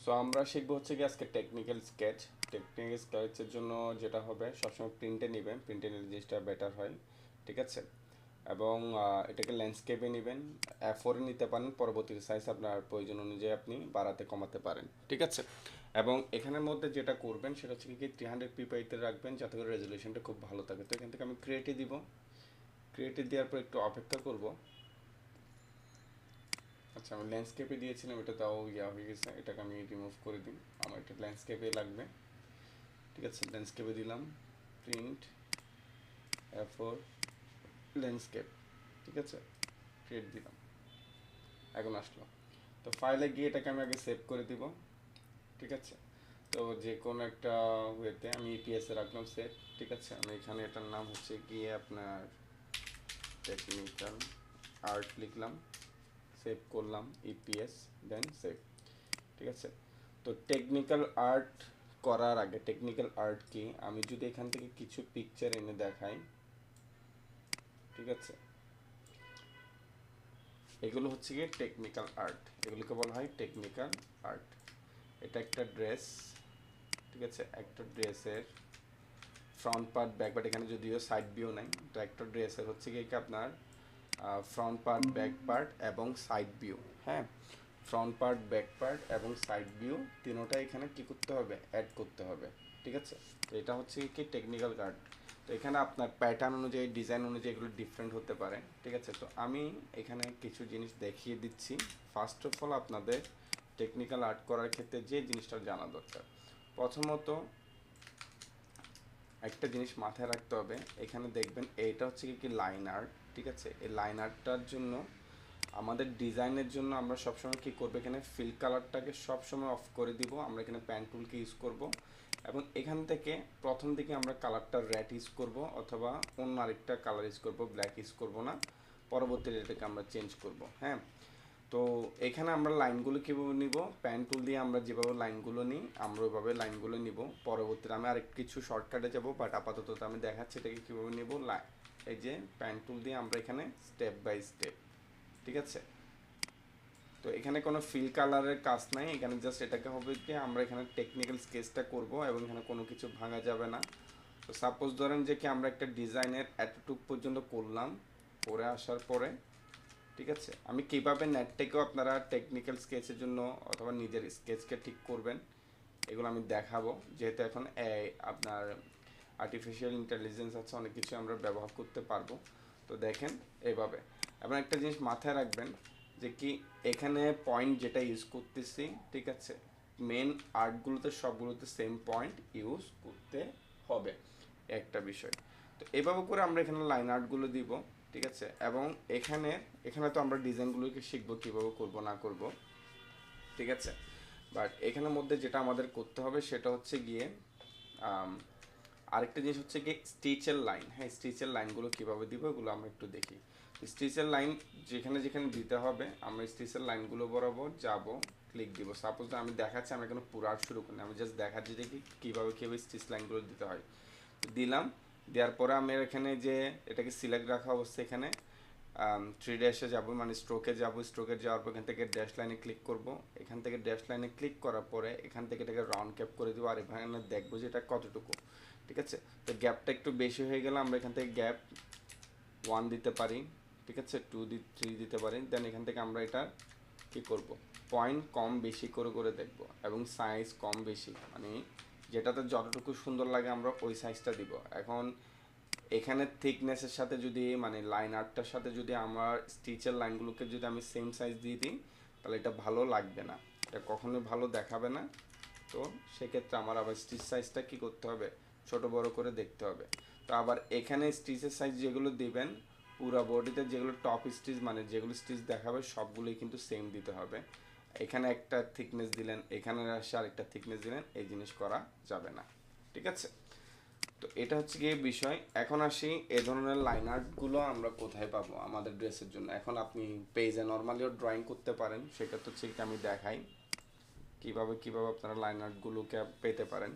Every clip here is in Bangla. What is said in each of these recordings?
সো আমরা শিখবো হচ্ছে কি আজকে টেকনিক্যাল স্কেচের জন্য যেটা হবে সবসময় প্রিন্টে নেবেন, প্রিন্টে নিলে জিনিসটা বেটার হয়, ঠিক আছে। এবং এটাকে ল্যান্ডস্কেপে নেবেন, A4 নিতে পারেন, পরবর্তী সাইজ আপনার প্রয়োজন অনুযায়ী আপনি বাড়াতে কমাতে পারেন, ঠিক আছে। এবং এখানের মধ্যে যেটা করবেন সেটা হচ্ছে কি 300 ppi রাখবেন যাতে করে রেজলিউশনটা খুব ভালো থাকে। তো এখান থেকে আমি ক্রিয়েটে দিব, ক্রিয়েটে দেওয়ার পর একটু অপেক্ষা করব। আচ্ছা, আমি ল্যান্ডস্কেপে দিয়েছিলাম, এটা তাও হয়ে গেছে, এটাকে আমি রিমুভ করে দিই, আমার এটা ল্যান্ডস্কেপে লাগবে, ঠিক আছে। ল্যান্ডস্কেপে দিলাম, প্রিন্ট A4 ল্যান্ডস্কেপ, ঠিক আছে, ক্রিয়েট দিলাম, এখন আসলো। তো ফাইলে গিয়ে এটাকে আমি আগে সেভ করে দিব, ঠিক আছে। তো যে কোনো একটা ওয়েতে আমি ইপিএসে রাখলাম সেভ, ঠিক আছে। আমি এখানে এটার নাম হচ্ছে গিয়ে আপনার টেকনিক্যাল আর্ট লিখলাম, সেভ করলাম ইপিএস, দেন সেভ, ঠিক আছে। তো টেকনিক্যাল আর্ট করার আগে, টেকনিক্যাল আর্ট কি আমি যদি এখান থেকে কিছু পিকচার এনে দেখাই, ঠিক আছে, এগুলো হচ্ছে গিয়ে টেকনিক্যাল আর্ট, এগুলোকে বলা হয় টেকনিক্যাল আর্ট। এটা একটা ড্রেস, ঠিক আছে, একটা ড্রেসের ফ্রন্ট পার্ট ব্যাক পার্ট, এখানে যদিও সাইড ভিউ নাই, তো একটা ড্রেসের হচ্ছে গিয়ে আপনার ফ্রন্ট পার্ট ব্যাক পার্ট এবং সাইড ভিউ, হ্যাঁ, ফ্রন্ট পার্ট ব্যাক পার্ট এবং সাইড ভিউ তিনোটা এখানে কি করতে হবে, অ্যাড করতে হবে, ঠিক আছে। তো এটা হচ্ছে কি টেকনিক্যাল আর্ট। তো এখানে আপনার প্যাটার্ন অনুযায়ী, ডিজাইন অনুযায়ী এগুলো ডিফারেন্ট হতে পারে, ঠিক আছে। তো আমি এখানে কিছু জিনিস দেখিয়ে দিচ্ছি। ফার্স্ট অফ অল আপনাদের টেকনিক্যাল আর্ট করার ক্ষেত্রে যে জিনিসটা জানা দরকার, প্রথমত একটা জিনিস মাথায় রাখতে হবে, এখানে দেখবেন এইটা হচ্ছে কি লাইন আর্ট, ঠিক আছে। এই লাইন আর্টটার জন্য আমাদের ডিজাইনের জন্য আমরা সবসময় কি করবো, এখানে ফিল কালারটাকে সবসময় অফ করে দিব, আমরা এখানে প্যান টুলকে ইউজ করব, এবং এখান থেকে প্রথম দিকে আমরা কালারটা রেড ইউজ করব অথবা অন্য আরেকটা কালার ইউজ করব, ব্ল্যাক ইউজ করব না, পরবর্তীতে এটাকে আমরা চেঞ্জ করব, হ্যাঁ। তো এখানে আমরা লাইনগুলো কীভাবে নিব, প্যান টুল দিয়ে আমরা যেভাবে লাইনগুলো নিই আমরা ওইভাবে লাইনগুলো নিব। পরবর্তীতে আমি আরেক কিছু শর্টকাটে যাব, বাট আপাতত আমি দেখাচ্ছি এটাকে কীভাবে নিব। এই যে প্যান টুল দিয়ে আমরা এখানে স্টেপ বাই স্টেপ, ঠিক আছে। তো এখানে কোনো ফিল কালারের কাজ নাই, এখানে জাস্ট এটাকে হবে কি আমরা এখানে টেকনিক্যাল স্কেচটা করব এবং এখানে কোনো কিছু ভাঙা যাবে না। তো সাপোজ ধরেন যে কি আমরা একটা ডিজাইনের এতটুক পর্যন্ত করলাম, করে আসার পরে, ঠিক আছে, আমি কীভাবে নেট থেকেও আপনারা টেকনিক্যাল স্কেচের জন্য অথবা নিজের স্কেচকে ঠিক করবেন এগুলো আমি দেখাবো, যেহেতু এখন আপনার আর্টিফিশিয়াল ইন্টেলিজেন্স আছে, অনেক কিছু আমরা ব্যবহার করতে পারবো। তো দেখেন এইভাবে। এবং একটা জিনিস মাথায় রাখবেন যে কি এখানে পয়েন্ট যেটা ইউজ করতেছি, ঠিক আছে, মেন আর্টগুলোতে সবগুলোতে সেম পয়েন্ট ইউজ করতে হবে, একটা বিষয়। তো এভাবে করে আমরা এখানে লাইন আর্টগুলো দিব, ঠিক আছে। এবং এখানে এখানে তো আমরা ডিজাইনগুলোকে শিখবো কীভাবে করবো না করব, ঠিক আছে। বাট এখানের মধ্যে যেটা আমাদের করতে হবে সেটা হচ্ছে গিয়ে আরেকটা জিনিস হচ্ছে গিয়ে স্টিচের লাইন, হ্যাঁ, স্টিচের লাইনগুলো কীভাবে দিব এগুলো আমরা একটু দেখি। স্টিচের লাইন যেখানে যেখানে দিতে হবে আমরা স্টিচের লাইনগুলো বরাবর যাব, ক্লিক দিব। সাপোজ আমি দেখাচ্ছি, আমি এখানে পুরো আর্ট শুরু করি, আমি জাস্ট দেখাচ্ছি যে কি কীভাবে কীভাবে স্টিচ লাইনগুলো দিতে হয়। দিলাম, দেওয়ার পরে আমি এখানে যে এটাকে সিলেক্ট রাখা অবস্থায় এখানে 3 ড্যাশে যাব, মানে স্ট্রোকে যাব, স্ট্রোকে যাওয়ার পর এখান থেকে ড্যাশ লাইনে ক্লিক করব, এখান থেকে ড্যাশ লাইনে ক্লিক করার পরে এখান থেকে এটাকে রাউন্ড ক্যাপ করে দেবো, আর এখানে দেখবো যে এটা কতটুকু, ঠিক আছে। তো গ্যাপটা একটু বেশি হয়ে গেলে আমরা এখান থেকে গ্যাপ 1 দিতে পারি, ঠিক আছে, 3 দিতে পারি। দেন এখান থেকে আমরা এটা কী করব, পয়েন্ট কম বেশি করে করে দেখব, এবং সাইজ কম বেশি মানে যেটাতে যতটুকু সুন্দর লাগে আমরা ওই সাইজটা দিব। এখন এখানে থিকনেসের সাথে যদি মানে লাইন আর্টটার সাথে যদি আমার স্টিচের লাইনগুলোকে যদি আমি সেম সাইজ দিয়ে দিই তাহলে এটা ভালো লাগবে না, এটা কখনোই ভালো দেখাবে না। তো সেক্ষেত্রে আমার আবার স্টিচ সাইজটা কী করতে হবে, ছোট বড় করে দেখতে হবে। তো আবার এখানে স্টিচের সাইজ যেগুলো দিবেন পুরো বডিতে যেগুলো টপ স্টিচ মানে যেগুলো স্টিচ দেখাবে সবগুলোই কিন্তু সেম দিতে হবে। এখানে একটা থিকনেস দিলেন, এখানে আসে আরেকটা থিকনেস দিলেন, এই জিনিস করা যাবে না, ঠিক আছে। তো এটা হচ্ছে গিয়ে বিষয়। এখন আসি এ ধরনের লাইন আর্টগুলো আমরা কোথায় পাবো আমাদের ড্রেসের জন্য। এখন আপনি পেজে নর্মালিও ড্রয়িং করতে পারেন, সেটা তো ঠিক আমি দেখাই কিভাবে কিভাবে আপনারা লাইন আর্টগুলোকে পেতে পারেন।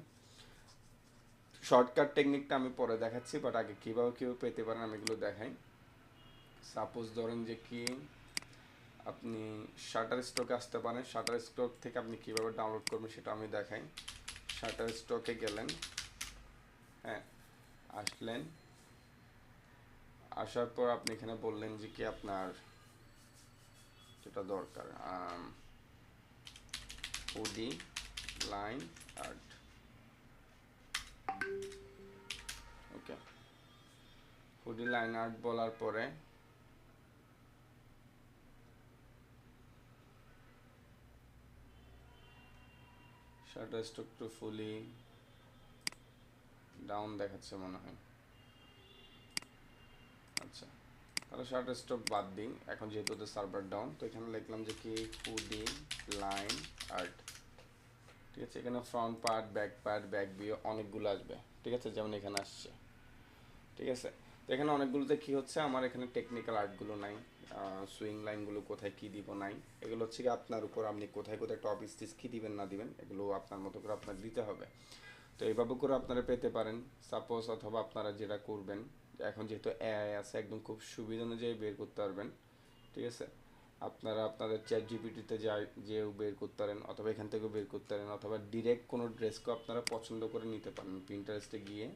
শর্টকাট টেকনিকটা আমি পরে দেখাচ্ছি, বাট আগে কীভাবে কীভাবে পেতে পারেন আমি এগুলো দেখাই। সাপোজ ধরেন যে কি আপনি শাটার স্টকে আসতে পারেন। শাটার স্টক থেকে আপনি কীভাবে ডাউনলোড করবেন সেটা আমি দেখাই। শাটার স্টকে গেলেন, হ্যাঁ, আসলেন, আসার পর আপনি এখানে বললেন যে কি আপনার যেটা দরকার, হুডি লাইন আর্ট, ওকে। হুডি লাইন আর্ট বলার পরে শাটার স্টক টু ফুলি ডাউন দেখাচ্ছে মনে হয়। আচ্ছা, তাহলে শাটার স্টক বাদ দিই এখন, যেহেতু ওদের সার্ভার ডাউন। তো এখানে লিখলাম যে কি হুডি লাইন আর্ট, ঠিক আছে। এখানে front part, back part, back view অনেকগুলো আসবে, ঠিক আছে, যেমন এখানে আসছে, ঠিক আছে। তো এখানে অনেকগুলোতে কি হচ্ছে, আমার এখানে টেকনিক্যাল আর্টগুলো নাই, সুইং লাইনগুলো কোথায় কি দিব নাই, এগুলো হচ্ছে কি আপনার উপর, আপনি কোথায় কোথায় টপ স্টিচ কি দিবেন না দিবেন এগুলো আপনার মতো করে আপনার দিতে হবে। তো এইভাবে করে আপনারা পেতে পারেন সাপোজ, অথবা আপনারা যেটা করবেন, এখন যেহেতু এআই আছে একদম খুব সুবিধা অনুযায়ী বের করতে পারবেন, ঠিক আছে। আপনারা আপনাদের চ্যাট জিপিটিতে যেও বের করতে পারেন, অথবা এখান থেকেও বের করতে পারেন, অথবা ডিরেক্ট কোনো ড্রেসকে আপনারা পছন্দ করে নিতে পারেন। পিন্টারেস্টে গিয়ে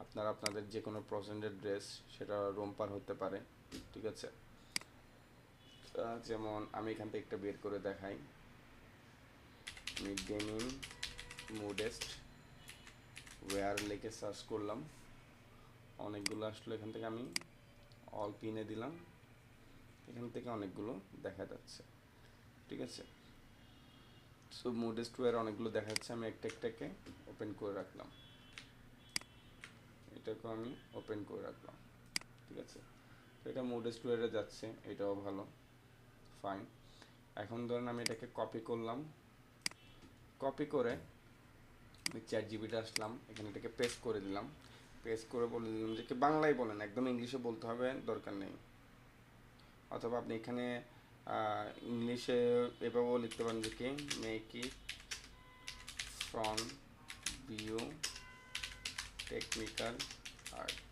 আপনারা আপনাদের যে কোনো পছন্দের ড্রেস, সেটা রোমপার হতে পারে, ঠিক আছে। যেমন আমি এখান থেকে একটা বের করে দেখাই। আমি ডেনিম মোডেস্ট ওয়্যার লিখে সার্চ করলাম, অনেকগুলো আসলো। এখান থেকে আমি অল পিনে দিলাম, এখান থেকে অনেকগুলো দেখা যাচ্ছে, ঠিক আছে। সো মোডেস্ট ওয়্যার অনেকগুলো দেখা যাচ্ছে, আমি একটা একটাকে ওপেন করে রাখলাম, এটাকেও আমি ওপেন করে রাখলাম, ঠিক আছে। তো এটা মোডেস্ট ওয়্যারে যাচ্ছে, এটাও ভালো, ফাইন। এখন ধরেন আমি এটাকে কপি করলাম, কপি করে আমি চ্যাট জিপিতে আসলাম, এখানে এটাকে পেস্ট করে দিলাম, পেস্ট করে বলে দিলাম যে কি বাংলায় বলেন, একদম ইংলিশে বলতে হবে দরকার নেই। অথবা আপনি এখানে ইংলিশে এভাবেও লিখতে পারেন যে কি make it front view technical art,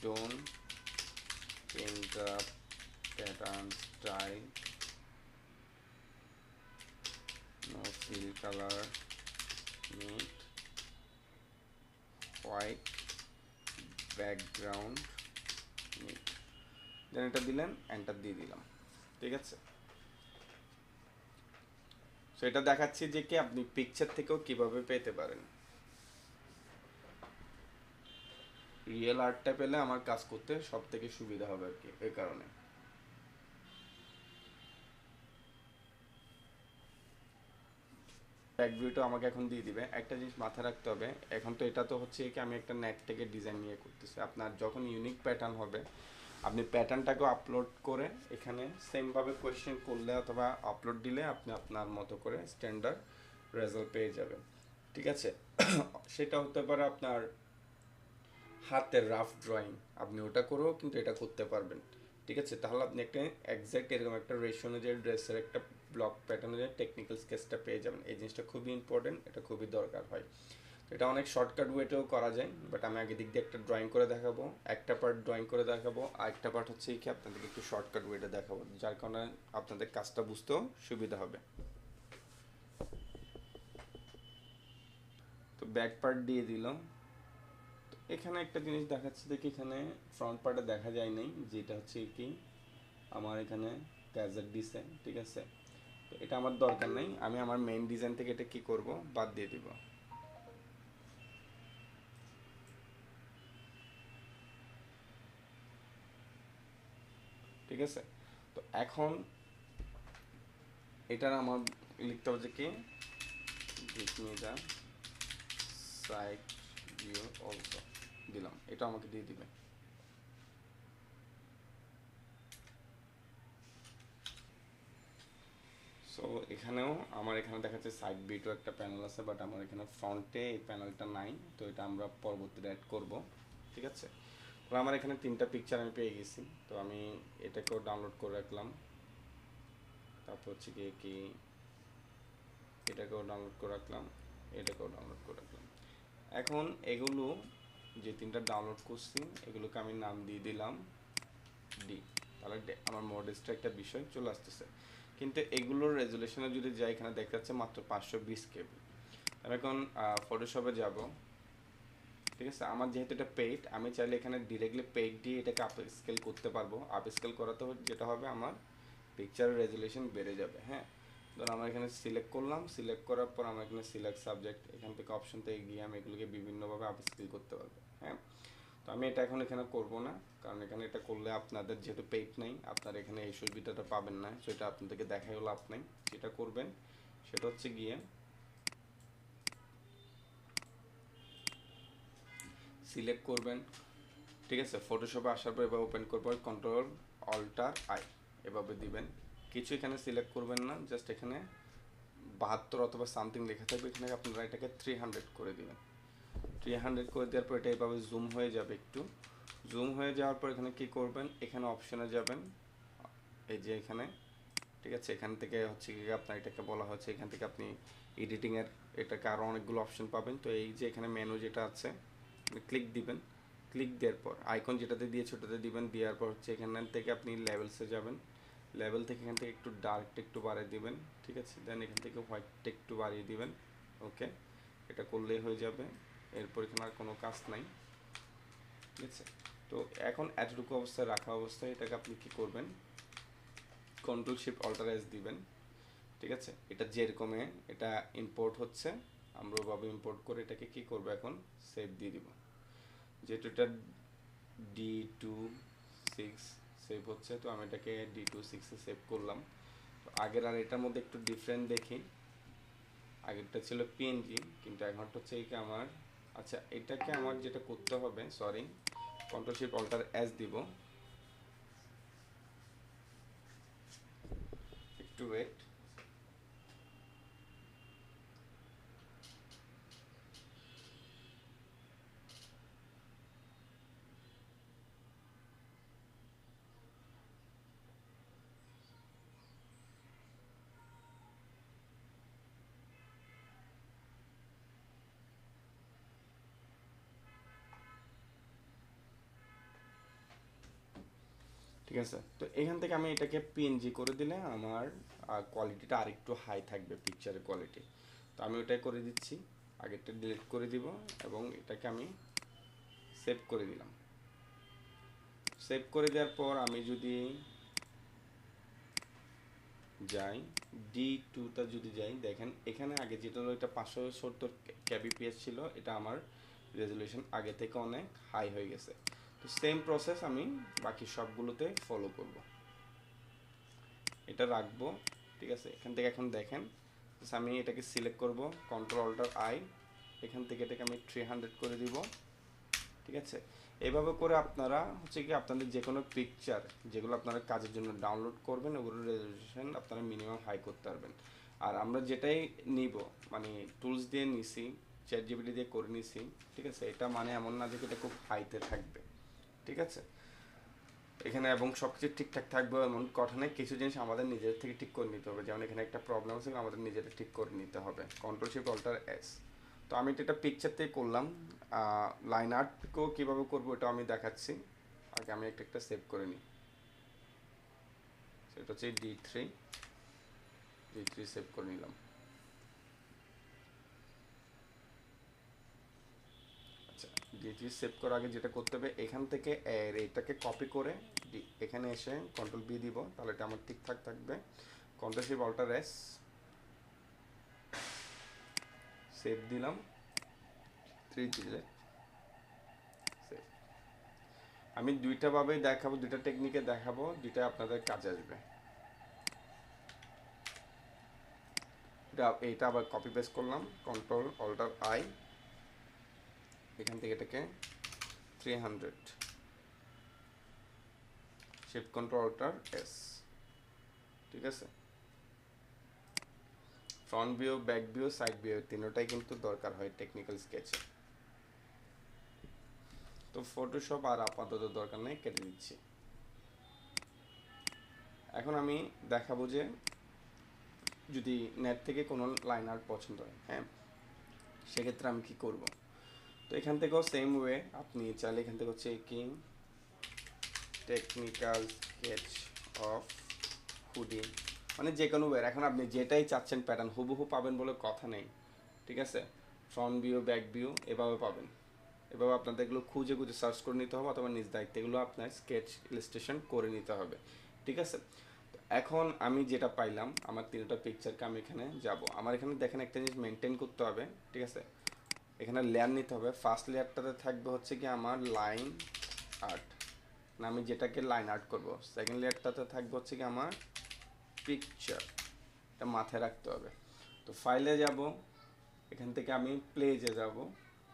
don't interrupt pattern style, no fill color, need white background, need, দেন এটা দিলেন, এন্টার দিয়ে দিলাম, ঠিক আছে। সো এটা দেখাচ্ছি যে কি আপনি পিকচার থেকেও কিভাবে পেতে পারেন। রিয়েল আর্টটা পেলে আমার কাজ করতে সব থেকে সুবিধা হবে আর কি, এই কারণে। ব্যাক ভিউটা আমাকে এখন দিয়ে দিবে। একটা জিনিস মাথায় রাখতে হবে, এখন তো এটা তো হচ্ছে কি আমি একটা নেট থেকে ডিজাইন নিয়ে করতেছি, আপনার যখন ইউনিক প্যাটার্ন হবে আপনি প্যাটার্নটাকেও আপলোড করে এখানে সেমভাবে কোয়েশ্চেন করলে অথবা আপলোড দিলে আপনি আপনার মতো করে স্ট্যান্ডার্ড রেজাল্ট পেয়ে যাবেন, ঠিক আছে। সেটা হতে পারে আপনার হাতের রাফ ড্রয়িং, আপনি ওটা করেও কিন্তু এটা করতে পারবেন, ঠিক আছে। তাহলে আপনি একটা এক্স্যাক্ট এরকম একটা রেশিও অনুযায়ী ড্রেসের একটা ব্লক প্যাটার্ন অনুযায়ী টেকনিক্যাল স্কেচটা পেয়ে যাবেন। এই জিনিসটা খুবই ইম্পর্টেন্ট, এটা খুবই দরকার হয়। এটা অনেক শর্টকাট ওয়েতেও করা যায়, বাট আমি আগে দিক দিয়ে একটা ড্রয়িং করে দেখাবো, একটা পার্ট ড্রয়িং করে দেখাবো, আর একটা পার্ট হচ্ছে কি আপনাদেরকে একটু শর্টকাট ওয়েতে দেখাবো, যার কারণে আপনাদের কাজটা বুঝতেও সুবিধা হবে। তো ব্যাক পার্ট দিয়ে দিলাম। এখানে একটা জিনিস দেখাচ্ছে দেখি, এখানে ফ্রন্ট পার্টে দেখা যায় নাই, যেটা হচ্ছে কি আমার এখানে গ্যাজেট দিছে, ঠিক আছে। তো এটা আমার দরকার নাই, আমি আমার মেইন ডিজাইন থেকে এটা কি করব, বাদ দিয়ে দিব, ঠিক আছে। তো এখন এটার আমার লিখতে হবে যে কি give me the side view also, দিলাম, এটা আমাকে দিয়ে দিবে। সো এখানেও আমার এখানে দেখাচ্ছে সাইড ভিউও একটা প্যানেল আছে, বাট আমার এখানে ফ্রন্টে এই প্যানেলটা নাই, তো এটা আমরা পরবর্তীতে অ্যাড করব, ঠিক আছে। তো আমার এখানে তিনটা পিকচার আমি পেয়ে গেছি, তো আমি এটাকেও ডাউনলোড করে রাখলাম, তারপর হচ্ছে গিয়ে কি এটাকেও ডাউনলোড করে রাখলাম, এটাকেও ডাউনলোড করে রাখলাম। এখন এগুলো যে তিনটা ডাউনলোড করছি এগুলোকে আমি নাম দিয়ে দিলাম ডি, তাহলে আমার মডেলসটা একটা বিষয় চলে আসতেছে। কিন্তু এগুলোর রেজুলেশনে যদি যাই, এখানে দেখা যাচ্ছে মাত্র 520 কেবি। আমি এখন ফটোশপে যাব, ঠিক আছে। আমার যেহেতু এটা পেইড, আমি চাইলে এখানে ডিরেক্টলি পেইড দিয়ে এটাকে আপ স্কেল করতে পারবো। আপ স্কেল করাতে যেটা হবে, আমার পিকচারের রেজুলেশন বেড়ে যাবে। হ্যাঁ, ধরুন আমরা এখানে সিলেক্ট করলাম, সিলেক্ট করার পর আমরা এখানে সিলেক্ট সাবজেক্ট, এখান থেকে অপশন থেকে গিয়ে আমি এগুলোকে বিভিন্নভাবে আপ স্কেল করতে পারবো। হ্যাঁ, তো আমি এটা এখন এখানে করব না, কারণ এখানে এটা করলে আপনাদের যেহেতু পেইড নেই, আপনারা এখানে এই সুবিধাটা পাবেন না, সেটা আপনাদেরকে দেখাইও লাভ নেই। যেটা করবেন সেটা হচ্ছে গিয়ে সিলেক্ট করবেন, ঠিক আছে। ফটোশপে আসার পর এবার ওপেন করবেন, কন্ট্রোল অল্টার আই এভাবে দিবেন। কিছু এখানে সিলেক্ট করবেন না, জাস্ট এখানে 72 অথবা সামথিং লেখা থাকবে, এখানে আপনারা এটাকে 300 করে দিবেন। 300 করে দেওয়ার পর এটা এভাবে জুম হয়ে যাবে। একটু জুম হয়ে যাওয়ার পর এখানে কি করবেন, এখানে অপশনে যাবেন, এই যে এখানে, ঠিক আছে। এখান থেকে হচ্ছে কি আপনার এটাকে বলা হচ্ছে, এখান থেকে আপনি এডিটিংয়ের এটাকে আরও অনেকগুলো অপশন পাবেন। তো এই যে এখানে মেনু যেটা আছে, ক্লিক দিবেন। ক্লিক দেওয়ার পর আইকন যেটাতে দিয়েছে ওটাতে দিবেন। দেওয়ার পর হচ্ছে এখান থেকে আপনি লেভেলসে যাবেন। লেভেল থেকে এখান থেকে একটু ডার্কটা একটু বাড়িয়ে দিবেন, ঠিক আছে। দেন এখান থেকে হোয়াইটটা একটু বাড়িয়ে দিবেন। ওকে, এটা করলেই হয়ে যাবে। এরপর এখানে আর কোনো কাজ নাই, ঠিক আছে। তো এখন এতটুকু অবস্থায় রাখা অবস্থায় এটাকে আপনি কি করবেন, কন্ট্রোল শিফট অল্টার এস দিবেন, ঠিক আছে। এটা যেরকমে এটা ইম্পোর্ট হচ্ছে, আমরা ওভাবে ইম্পোর্ট করে এটাকে কি করব, এখন সেভ দিয়ে দিব। যেহেতু এটা D26 সেভ হচ্ছে, তো আমি এটাকে D26 এ সেভ করলাম। তো আগের আর এটার মধ্যে একটু ডিফারেন্ট দেখি। আগেরটা ছিল পিএনজি, কিন্তু এখনটা হচ্ছে এই আমার, আচ্ছা এটাকে আমার যেটা করতে হবে, sorry, control shift alter S দিব, একটু ওয়েট। ঠিক আছে, তো এখান থেকে আমি এটাকে পিএনজি করে দিলে আমার কোয়ালিটিটা আরেকটু হাই থাকবে, পিকচারের কোয়ালিটি। তো আমি ওটাই করে দিচ্ছি, আগেরটা ডিলিট করে দিব এবং এটাকে আমি সেভ করে দিলাম। সেভ করে দেওয়ার পর আমি যদি যাই D2টা যদি যাই, দেখেন এখানে আগে যেটা হলো এটা 570 kbps ছিল, এটা আমার রেজুলেশন আগে থেকে অনেক হাই হয়ে গেছে। তো সেম প্রসেস আমি বাকি সবগুলোতে ফলো করব, এটা রাখবো, ঠিক আছে। এখান থেকে এখন দেখেন আমি এটাকে সিলেক্ট করব, কন্ট্রোল অল্টার আই, এখান থেকে এটাকে আমি 300 করে দিব, ঠিক আছে। এইভাবে করে আপনারা হচ্ছে কি আপনাদের যে কোনো পিকচার যেগুলো আপনারা কাজের জন্য ডাউনলোড করবেন, ওগুলোর রেজলিউশন আপনারা মিনিমাম হাই করতে পারবেন। আর আমরা যেটাই নিব, মানে টুলস দিয়ে নিছি, চ্যাট জিপিটি দিয়ে করে নিছি, ঠিক আছে, এটা মানে এমন না যে এটা খুব হাইতে থাকবে, ঠিক আছে। এখানে এবং সব কিছু ঠিকঠাক থাকবে এমন কথা নেই, কিছু জিনিস আমাদের নিজের থেকে ঠিক করে নিতে হবে। যেমন এখানে একটা প্রবলেম আছে, আমাদের নিজেদের ঠিক করে নিতে হবে, কন্ট্রোল শিফট অল্টার এস। তো আমি এটা পিকচার থেকে করলাম, লাইন আর্টকেও কীভাবে করবো এটা আমি দেখাচ্ছি। আগে আমি একটা সেভ করে নিই, সেটা হচ্ছে D3 সেভ করে নিলাম। আচ্ছা, D3 সেভ করার আগে যেটা করতে হবে, এখান থেকে এটাকে কপি করে এখানে এসে কন্ট্রোল বি দিব, তাহলে এটা আমার ঠিকঠাক থাকবে। Control shift alter S save দিলাম, 3 দিলে সেভ। আমি দুইটা ভাবেই দেখাবো, দুইটা টেকনিকে দেখাবো, দুইটা আপনাদের কাজে আসবে। এটা আবার কপি পেস্ট করলাম, কন্ট্রোল অল্টার আই, এখান থেকে এটাকে 300, শিফট কন্ট্রোল অল্টার এস, ঠিক আছে। Front view, back view, side view তিনটাই কিন্তু দরকার হয় টেকনিক্যাল স্কেচে। তো ফটোশপ আর আপাতত দরকার নেই, কেটে দিচ্ছি। এখন আমি দেখাবো যে যদি নেট থেকে কোনো লাইন আর্ট পছন্দ হয়, হ্যাঁ, সেক্ষেত্রে আমি কি করব। তো এখান থেকেও সেম ওয়ে, আপনি চাইলে এখান থেকে হচ্ছে কি টেকনিক্যাল স্কেচ অফ হুডি, মানে যে কোনো ওয়ের, এখন আপনি যেটাই চাচ্ছেন প্যাটার্ন হুবহু পাবেন বলে কথা নেই, ঠিক আছে। ফ্রন্ট ভিউ, ব্যাক ভিউ এভাবে পাবেন, এভাবে আপনাদের এগুলো খুঁজে খুঁজে সার্চ করে নিতে হবে, অথবা নিজ দায়িত্বে এগুলো আপনার স্কেচ ইলাস্ট্রেশন করে নিতে হবে, ঠিক আছে। এখন আমি যেটা পাইলাম, আমার তিনটা পিকচারকে আমি এখানে যাব, আমার এখানে দেখেন একটা জিনিস মেনটেন করতে হবে, ঠিক আছে। এখানে লেয়ার নিতে হবে, ফার্স্ট লেয়ারটাতে থাকবে হচ্ছে কি আমার লাইন আর্ট, না আমি যেটাকে লাইন আর্ট করব। সেকেন্ড লেয়ারটাতে থাকবে হচ্ছে কি আমার পিকচার, এটা মাথায় রাখতে হবে। তো ফাইলে যাব, এখান থেকে আমি প্লেজে যাব,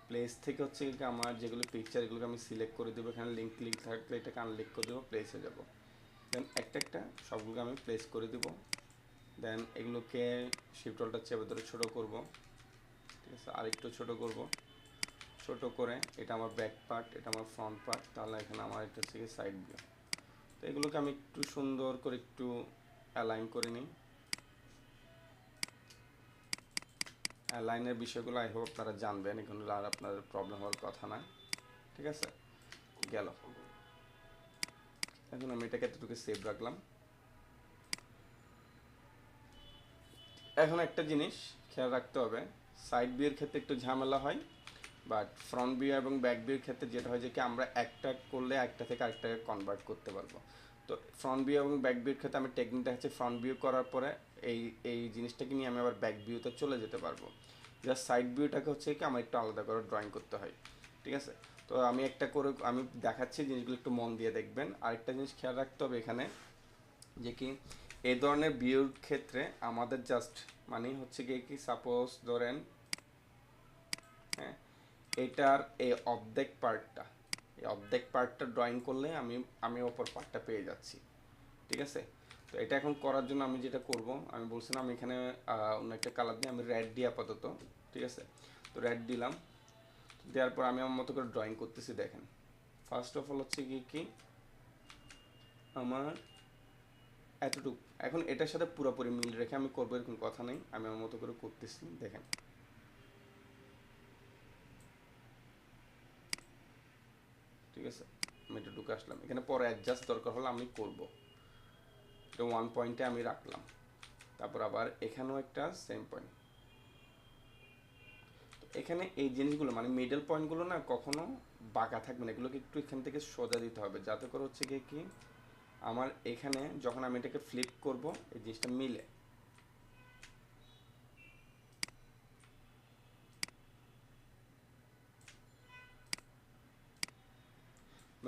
প্লেস থেকে হচ্ছে কি আমার যেগুলো পিকচার এগুলোকে আমি সিলেক্ট করে দেবো, এখানে লিঙ্ক ক্লিক থাকলে এটাকে আনলিক করে দেবো, প্লেসে যাব। দেন একটা একটা সবগুলোকে আমি প্লেস করে দেবো। দেন এগুলোকে শিফট অল্টার চেপে ধরে ছোটো করব, ঠিক আছে, আরেকটু ছোটো করব, ছোট করে এটা আমার ব্যাক পার্ট, এটা আমার ফ্রন্ট পার্ট, তাহলে এখানে আমার এটা হচ্ছে কি সাইড ভিউ। তো এগুলোকে আমি একটু সুন্দর করে একটু অ্যালাইন করে নিই। অ্যালাইনের বিষয়গুলো আই হোপ আপনারা জানবেন, এগুলো আর আপনাদের প্রবলেম হওয়ার কথা না, ঠিক আছে। গেল, এখন আমি এটাকে এতটুকু সেভ রাখলাম। এখন একটা জিনিস খেয়াল রাখতে হবে, সাইড ভিউর ক্ষেত্রে একটু ঝামেলা হয়, বাট ফ্রন্ট ভিউ এবং ব্যাক ভিউর ক্ষেত্রে যেটা হয় যে কি আমরা একটা করলে একটা থেকে আরেকটাকে কনভার্ট করতে পারবো। তো ফ্রন্ট ভিউ এবং ব্যাক ভিউর ক্ষেত্রে আমি টেকনিকটা হচ্ছে ফ্রন্ট ভিউ করার পরে এই এই জিনিসটাকে নিয়ে আমি আবার ব্যাক ভিউতে চলে যেতে পারবো। জাস্ট সাইড ভিউটাকে হচ্ছে কি আমার একটু আলাদা করে ড্রয়িং করতে হয়, ঠিক আছে। তো আমি একটা করে আমি দেখাচ্ছি, জিনিসগুলো একটু মন দিয়ে দেখবেন। আরেকটা জিনিস খেয়াল রাখতে হবে এখানে যে কি এই ধরনের ভিউর ক্ষেত্রে আমাদের জাস্ট মানে হচ্ছে কি সাপোজ ধরেন, হ্যাঁ, এটার এই অর্ধেক পার্টটা ড্রয়িং করলে আমি অপর পার্টটা পেয়ে যাচ্ছি, ঠিক আছে। তো এটা এখন করার জন্য আমি যেটা করব, আমি বলছিলাম আমি এখানে অন্য একটা কালার দিয়ে আমি রেড দিই আপাতত, ঠিক আছে। তো রেড দিলাম, দেওয়ার পর আমি আমার মতো করে ড্রয়িং করতেছি। দেখেন ফার্স্ট অফ অল হচ্ছে কি আমার এতটুকু, এখন এটার সাথে পুরোপুরি মিল রেখে আমি করবো এরকম কথা নেই, আমি আমার মতো করে করতেছি। দেখেন ঠিক আছে, আমি এতটুকু আসলাম, এখানে পরে অ্যাডজাস্ট দরকার হলে আমি করব। এটা 1 পয়েন্টে আমি রাখলাম, তারপর আবার এখানেও একটা সেম পয়েন্ট। এখানে এই জিনিসগুলো মানে মিডল পয়েন্টগুলো না কখনো বাঁকা থাকবে না, এগুলোকে একটু এখান থেকে সোজা দিতে হবে, যাতে করে হচ্ছে কি আমার এখানে যখন আমি এটাকে ফ্লিপ করব এই জিনিসটা মিলে।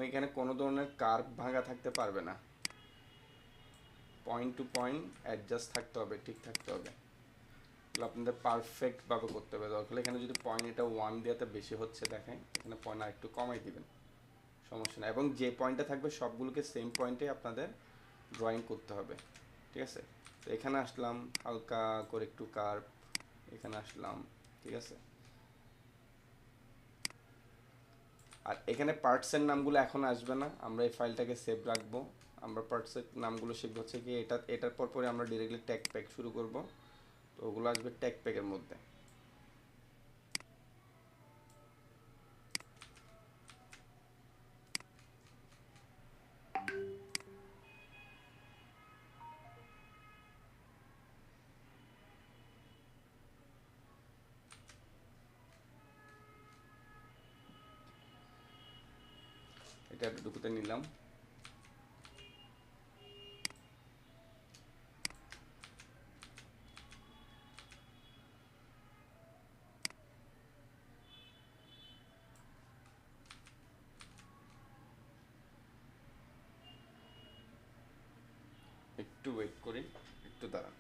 এখানে কোনো ধরনের কার্ভ ভাঙা থাকতে পারবে না, পয়েন্ট টু পয়েন্ট অ্যাডজাস্ট থাকতে হবে, ঠিক থাকতে হবে, আপনাদের পারফেক্টভাবে করতে হবে। দরকার এখানে যদি পয়েন্ট এটা 1 দেওয়াতে বেশি হচ্ছে দেখেন, এখানে পয়েন্ট আর একটু কমাই দিবেন, সমস্যা না। এবং যে পয়েন্টে থাকবে সবগুলোকে সেম পয়েন্টে আপনাদের ড্রয়িং করতে হবে, ঠিক আছে। তো এখানে আসলাম হালকা করে একটু কার্ভ, এখানে আসলাম, ঠিক আছে। আর এখানে পার্টসের নামগুলো এখন আসবে না, আমরা এই ফাইলটাকে সেভ রাখবো। আমরা পার্টসের নামগুলো শিখবো হচ্ছে কি এটার পরে আমরা ডিরেক্টলি ট্যাগ প্যাক শুরু করব। তো ওগুলো আসবে ট্যাগ প্যাকের মধ্যে। এটা এতটুকুতে নিলাম, একটু ওয়েট করি, একটু দাঁড়ান।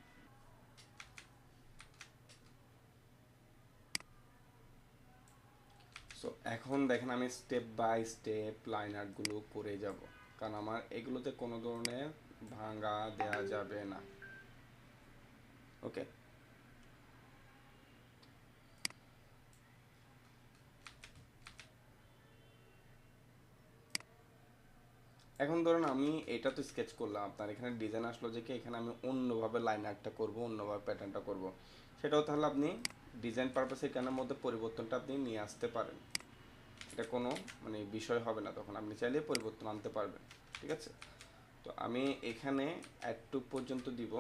সো এখন দেখেন আমি স্টেপ বাই স্টেপ লাইন আর্টগুলো করে যাব, কারণ আমার এগুলোতে কোনো ধরনের ভাঙা দেয়া যাবে না, ওকে। এখন ধরুন আমি এটা তো স্কেচ করলাম, আপনার এখানে ডিজাইন আসলো যে কি এখানে আমি অন্যভাবে লাইন আর্টটা করবো, অন্যভাবে প্যাটার্নটা করব, সেটাও তাহলে আপনি ডিজাইন পারপাসে এখানের মধ্যে পরিবর্তনটা আপনি নিয়ে আসতে পারেন, এটা কোনো মানে বিষয় হবে না, তখন আপনি চাইলে পরিবর্তন আনতে পারবেন। ঠিক আছে। তো আমি এখানে অ্যাড টু পর্যন্ত দিব,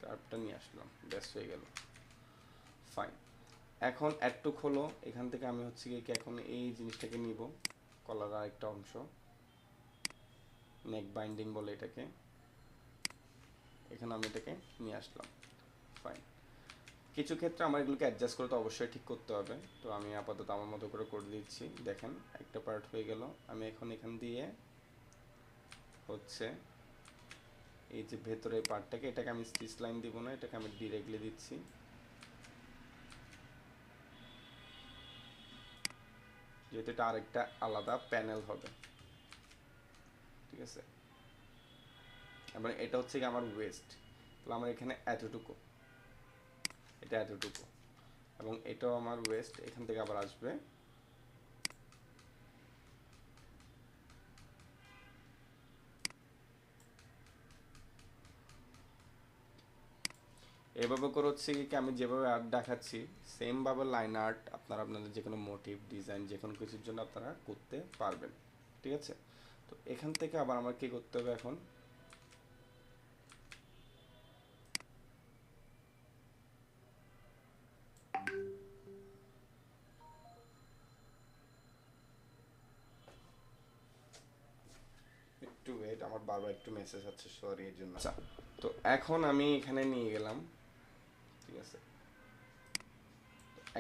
কার্ভটা নিয়ে আসলাম, ব্যাস হয়ে গেল, ফাইন। এখন অ্যাড টু খোলো, এখান থেকে আমি হচ্ছে কি এখন এই জিনিসটাকে নিব, কলার আরেকটা অংশ, নেক বাইন্ডিং বলে এটাকে, এখানে আমি এটাকে নিয়ে আসলাম, ফাইন। কিছু ক্ষেত্রে আমার এগুলোকে অ্যাডজাস্ট করে তো অবশ্যই ঠিক করতে হবে, তো আমি আপাতত আমার মতো করে দিচ্ছি। দেখেন একটা পার্ট হয়ে গেল। আমি এখন এখান দিয়ে হচ্ছে এই যে ভেতরের পার্টটাকে, এটাকে আমি স্টিচ লাইন দিব না, এটাকে আমি ডিরেক্টলি দিচ্ছি, যেহেতু এটা আরেকটা আলাদা প্যানেল হবে, ঠিক আছে। এবার এটা হচ্ছে কি আমার ওয়েস্ট, তাহলে আমার এখানে এতটুকু, এটা এতটুকু, এবং এটাও আমার ওয়েস্ট, এখান থেকে আবার আসবে এভাবে করে হচ্ছে কি আমি যেভাবে আর্ট দেখাচ্ছি সেমভাবে লাইন আর্ট আপনারা আপনাদের যে কোনো মোটিভ ডিজাইন যে কোনো কিছুর জন্য আপনারা করতে পারবেন, ঠিক আছে। তো এখান থেকে আবার আমার কি করতে হবে, এখন একটু ওয়েট, আমার বারবার একটু মেসেজ হচ্ছে, সরি এর জন্য। আচ্ছা, তো এখন আমি এখানে নিয়ে গেলাম, ঠিক আছে।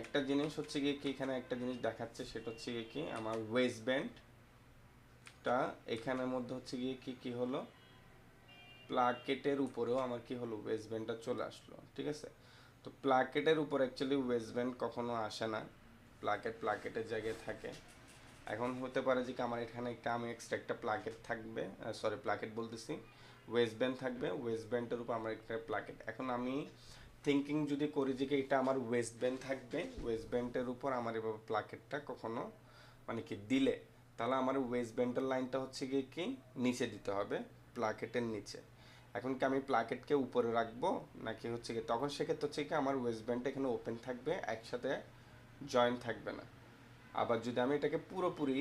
একটা জিনিস হচ্ছে গিয়ে কি এখানে একটা জিনিস দেখাচ্ছে, সেটা হচ্ছে গিয়ে কি আমার ওয়েস্ট ব্যান্ডটা এখানের মধ্যে হচ্ছে গিয়ে কি কি হলো, প্লাকেটের উপরেও আমার কি হলো ওয়েস্ট ব্যান্ডটা চলে আসলো, ঠিক আছে। তো প্লাকেটের উপর অ্যাকচুয়ালি ওয়েস্ট ব্যান্ড কখনো আসে না, প্লাকেটের জায়গায় থাকে। এখন হতে পারে যে আমার এখানে আমি এক্সট্রা একটা প্লাকেট থাকবে, সরি প্লাকেট বলতেছি, ওয়েস্ট ব্যান্ড থাকবে, ওয়েস্ট ব্যান্ডের উপর আমার একটা প্লাকেট। এখন আমি থিঙ্কিং যদি করি যে এটা আমার ওয়েস্ট ব্যান্ড থাকবে, ওয়েস্ট ব্যান্ডের উপর আমার এভাবে প্লাকেটটা কখনো মানে কি দিলে, তাহলে আমার ওয়েস্ট ব্যান্ডের লাইনটা হচ্ছে গিয়ে কি নিচে দিতে হবে, প্লাকেটের নিচে। এখন কি আমি প্লাকেটকে উপরে রাখবো নাকি হচ্ছে কি, তখন সেক্ষেত্রে হচ্ছে কি আমার ওয়েস্ট ব্যান্ডটা এখানে ওপেন থাকবে, একসাথে জয়েন্ট থাকবে না। আবার যদি আমি এটাকে পুরোপুরি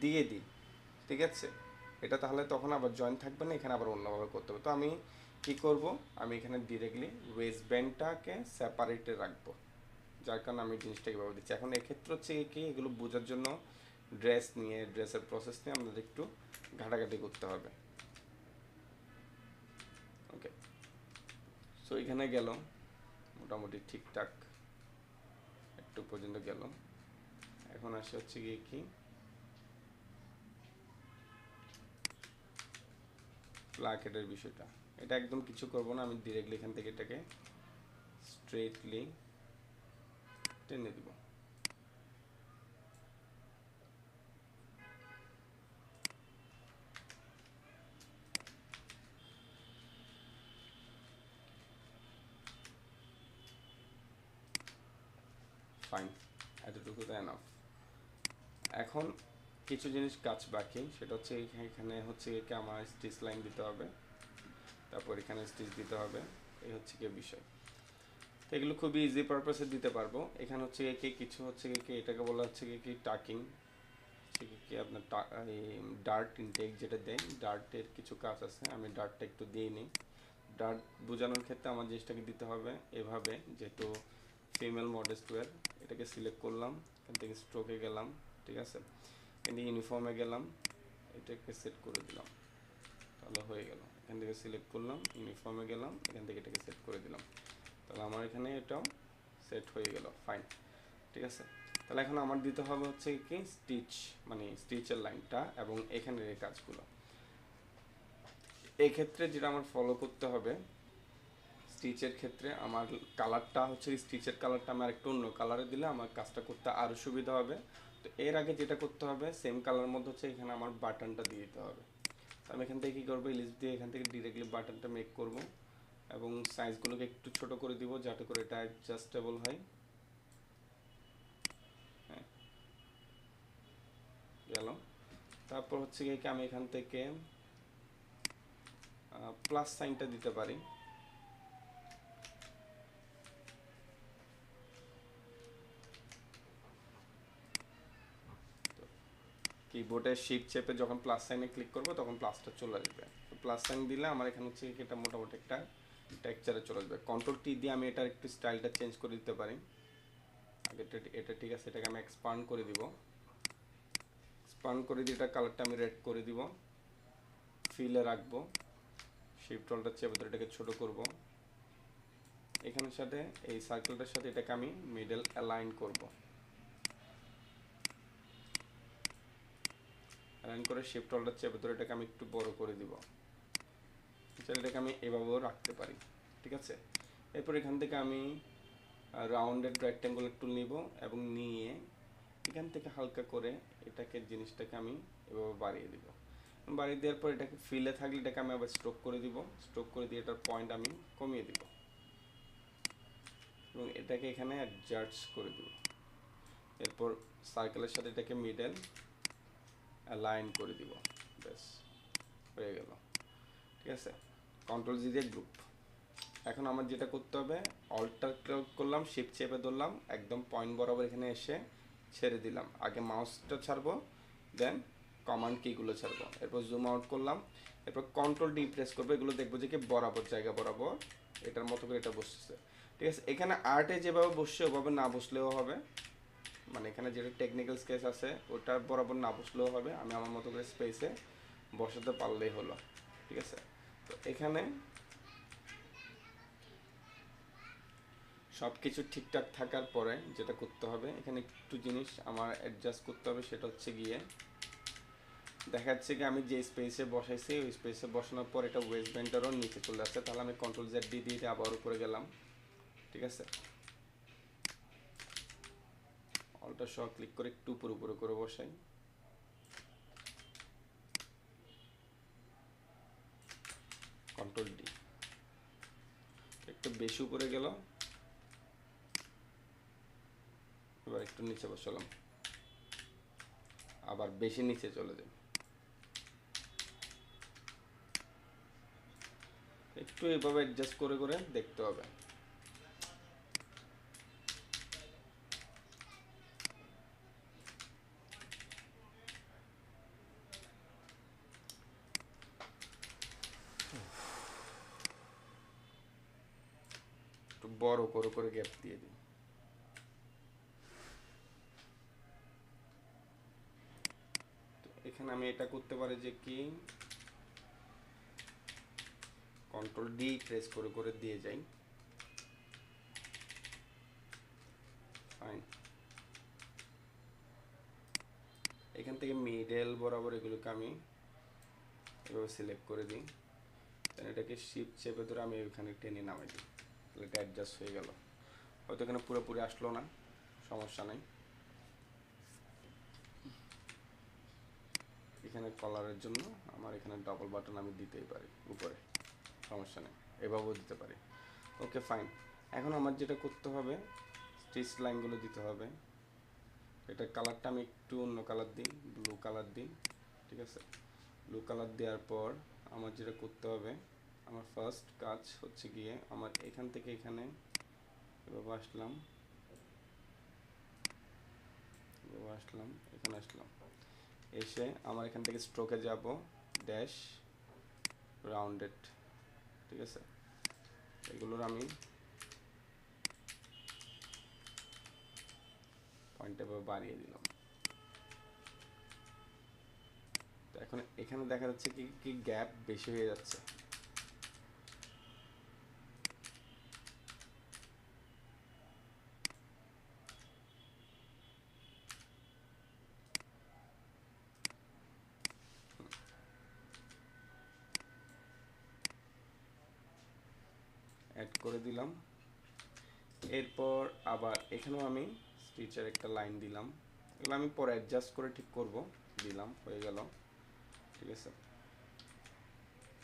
দিয়ে দিই, ঠিক আছে, এটা তাহলে তখন আবার জয়েন্ট থাকবে না, এখানে আবার অন্যভাবে করতে হবে। তো আমি কি করব, আমি এখানে ডিরেক্টলি ওয়েস্ট ব্যান্ডটাকে সেপারেটে রাখবো, যার কারণে আমি জিনিসটা এইভাবে দিচ্ছি। এখন এক্ষেত্রে হচ্ছে কি এগুলো বোঝার জন্য ড্রেস নিয়ে, ড্রেসের প্রসেস নিয়ে আমাদের একটু ঘাটাঘাটি করতে হবে, ওকে। সো এখানে গেল মোটামুটি ঠিকঠাক একটু পর্যন্ত গেল। এখন আসে হচ্ছে গিয়ে কি প্লাকেটের বিষয়টা, এটা একদম কিছু করবো না, আমি ডিরেক্টলি এখান থেকে এটাকে স্ট্রেটলি টেনে দিব, ফাইন, এতটুকু তো এনাফ। এখন কিছু জিনিস কাজ বাকি, সেটা হচ্ছে এখানে হচ্ছে কি আমার স্টিচ লাইন দিতে হবে, তারপর এখানে স্টিচ দিতে হবে, এই হচ্ছে কি বিষয়। তো এগুলো খুবই ইজি পারপাসে দিতে পারবো। এখানে হচ্ছে কি কিছু হচ্ছে কি এটাকে বলা হচ্ছে কি টাকিং, কি আপনার ডার্ট ইনটেক যেটা দেয়, ডার্টের কিছু কাজ আছে, আমি ডার্টটা একটু দিয়ে নিই। ডার্ট বোঝানোর ক্ষেত্রে আমার জিনিসটাকে দিতে হবে এভাবে, যেহেতু ফিমেল মডেস্ট ওয়্যার, এটাকে সিলেক্ট করলাম, এখান থেকে স্ট্রোকে গেলাম, ঠিক আছে, এখান থেকে ইউনিফর্মে গেলাম, এটাকে সেট করে দিলাম, তাহলে হয়ে গেল। এখান থেকে সিলেক্ট করলাম, ইউনিফর্মে গেলাম, এখান থেকে এটাকে সেট করে দিলাম, তাহলে আমার এখানে এটাও সেট হয়ে গেল, ফাইন, ঠিক আছে। তাহলে এখন আমার দিতে হবে হচ্ছে কি স্টিচ, মানে স্টিচের লাইনটা এবং এখানের এই কাজগুলো। এই ক্ষেত্রে যেটা আমার ফলো করতে হবে, স্টিচের ক্ষেত্রে আমার কালারটা হচ্ছে স্টিচের কালারটা আমার একটু অন্য কালারে দিলে আমার কাজটা করতে আরও সুবিধা হবে। তো এর আগে যেটা করতে হবে সেম কালার মধ্যে হচ্ছে এখানে আমার বাটনটা দিয়ে দিতে হবে। তো আমি এখান থেকে কী করবো, ইলিশ দিয়ে এখান থেকে ডিরেক্টলি বাটনটা মেক করব এবং সাইজগুলোকে একটু ছোট করে দিব যাতে করে এটা অ্যাডজাস্টেবল হয়। হ্যাঁ, গেল। তারপর হচ্ছে কি আমি এখান থেকে প্লাস সাইনটা দিতে পারি, কিবোর্ডে শিফট চেপে যখন প্লাস সাইনে ক্লিক করব তখন প্লাসটা চলে আসবে। তো প্লাস সাইন দিলে আমার এখানে হচ্ছে এটা মোটামুটি একটা টেক্সচারে চলে আসবে। কন্ট্রোল টি দিয়ে আমি এটার একটু স্টাইলটা চেঞ্জ করে দিতে পারি। আগে এটা ঠিক আছে, এটাকে আমি এক্সপান্ড করে দিব। এক্সপান্ড করে দিয়ে এটা কালারটা আমি রেড করে দিব, ফিলে রাখবো। শিফট অল্টার চেপে ধরে এটাকে ছোট করব। এখানের সাথে এই সার্কেলটার সাথে এটাকে আমি মিডল অ্যালাইন করব। অ্যালাইন করে শিফট অল্টার চেপে ধরে এটাকে আমি একটু বড় করে দিব। এটাকে আমি এভাবেও রাখতে পারি, ঠিক আছে। এরপর এখান থেকে আমি রাউন্ডেড রেক্ট্যাঙ্গুলার টুল নিব এবং নিয়ে এখান থেকে হালকা করে জিনিসটাকে আমি এভাবে বাড়িয়ে দিব। বাড়িয়ে দেওয়ার পর এটাকে ফিলে থাকলে এটাকে আমি আবার স্ট্রোক করে দিব। স্ট্রোক করে দিয়ে এটার পয়েন্ট আমি কমিয়ে দিব এবং এটাকে এখানে অ্যাডজাস্ট করে দিব। এরপর সার্কেলের সাথে এটাকে মিডল অ্যালাইন করে দিব। ব্যাস হয়ে গেল, ঠিক আছে। কন্ট্রোল জি দিয়ে গ্রুপ। এখন আমার যেটা করতে হবে, অল্টার ক্লিক করলাম, শিফট চেপে ধরলাম, একদম পয়েন্ট বরাবর এখানে এসে ছেড়ে দিলাম। আগে মাউসটা ছাড়বো, দেন কমান্ড কিগুলো ছাড়বো। এরপর জুম আউট করলাম, এরপর কন্ট্রোল ডি প্রেস করবো। এগুলো দেখবো যে কি বরাবর জায়গা বরাবর এটার মতো করে এটা বসতেছে, ঠিক আছে। এখানে আর্টে যেভাবে বসছে ওভাবে না বসলেও হবে, মানে এখানে যেটা টেকনিক্যাল স্কেচ আছে ওটা বরাবর না বসলেও হবে। আমি আমার মতো করে স্পেসে বসাতে পারলেই হলো, ঠিক আছে। তো এখানে সব কিছু ঠিকঠাক থাকার পরে যেটা করতে হবে, এখানে একটু জিনিস আমার অ্যাডজাস্ট করতে হবে। সেটা হচ্ছে গিয়ে দেখা যাচ্ছে কি আমি যে স্পেসে বসাইছি ওই স্পেসে বসানোর পর এটা ওয়েস্ট ব্যান্ডারও নিচে চলে আসছে। তাহলে আমি কন্ট্রোল জেড ডি দিয়ে আবার উপরে গেলাম, ঠিক আছে। অলটা সহ ক্লিক করে একটু উপরে উপরে করে বসাই। কন্ট্রোল ডি, একটু বেশি উপরে গেল, এবার একটু নিচে বসালাম, আবার বেশি নিচে চলে যাবে। একটু এভাবে অ্যাডজাস্ট করে করে দেখতে হবে। একটু বড় করে করে গ্যাপ দিয়ে দিই। এখানে আমি এটা করতে পারি যে কি কন্ট্রোল ডি প্রেস করে করে দিয়ে যাই, ফাইন। এখান থেকে মিডল বরাবর এগুলোকে আমি এভাবে সিলেক্ট করে দিই, এটাকে শিফট চেপে ধরে আমি এখানে টেনে নামাই দিই, তাহলে এটা অ্যাডজাস্ট হয়ে গেল। হয়তো এখানে পুরোপুরি আসলো না, সমস্যা নেই। এখানে কলারের জন্য আমার এখানে ডবল বাটন আমি দিতেই পারি উপরে, সমস্যা নেই, এভাবেও দিতে পারি। Okay fine. এখন আমার যেটা করতে হবে, স্টিচ লাইনগুলো দিতে হবে। এটা কালারটা আমি একটু অন্য কালার দিই, ব্লু কালার দিই, ঠিক আছে। ব্লু কালার দেওয়ার পর আমার যেটা করতে হবে, আমার ফার্স্ট কাজ হচ্ছে গিয়ে আমার এখান থেকে এখানে এভাবে আসলাম, এখানে আসলাম, এসে আমার এখান থেকে স্ট্রোকে যাব, ড্যাশ রাউন্ডেড, ঠিক আছে। এগুলোর আমি পয়েন্টটা বাড়িয়ে দিলাম। তো এখন এখানে দেখা যাচ্ছে কি কি গ্যাপ বেশি হয়ে যাচ্ছে। অ্যাড করে দিলাম। এরপর আবার এখানেও আমি স্টিচের একটা লাইন দিলাম, এগুলো আমি পরে অ্যাডজাস্ট করে ঠিক করব। দিলাম, হয়ে গেল, ঠিক আছে।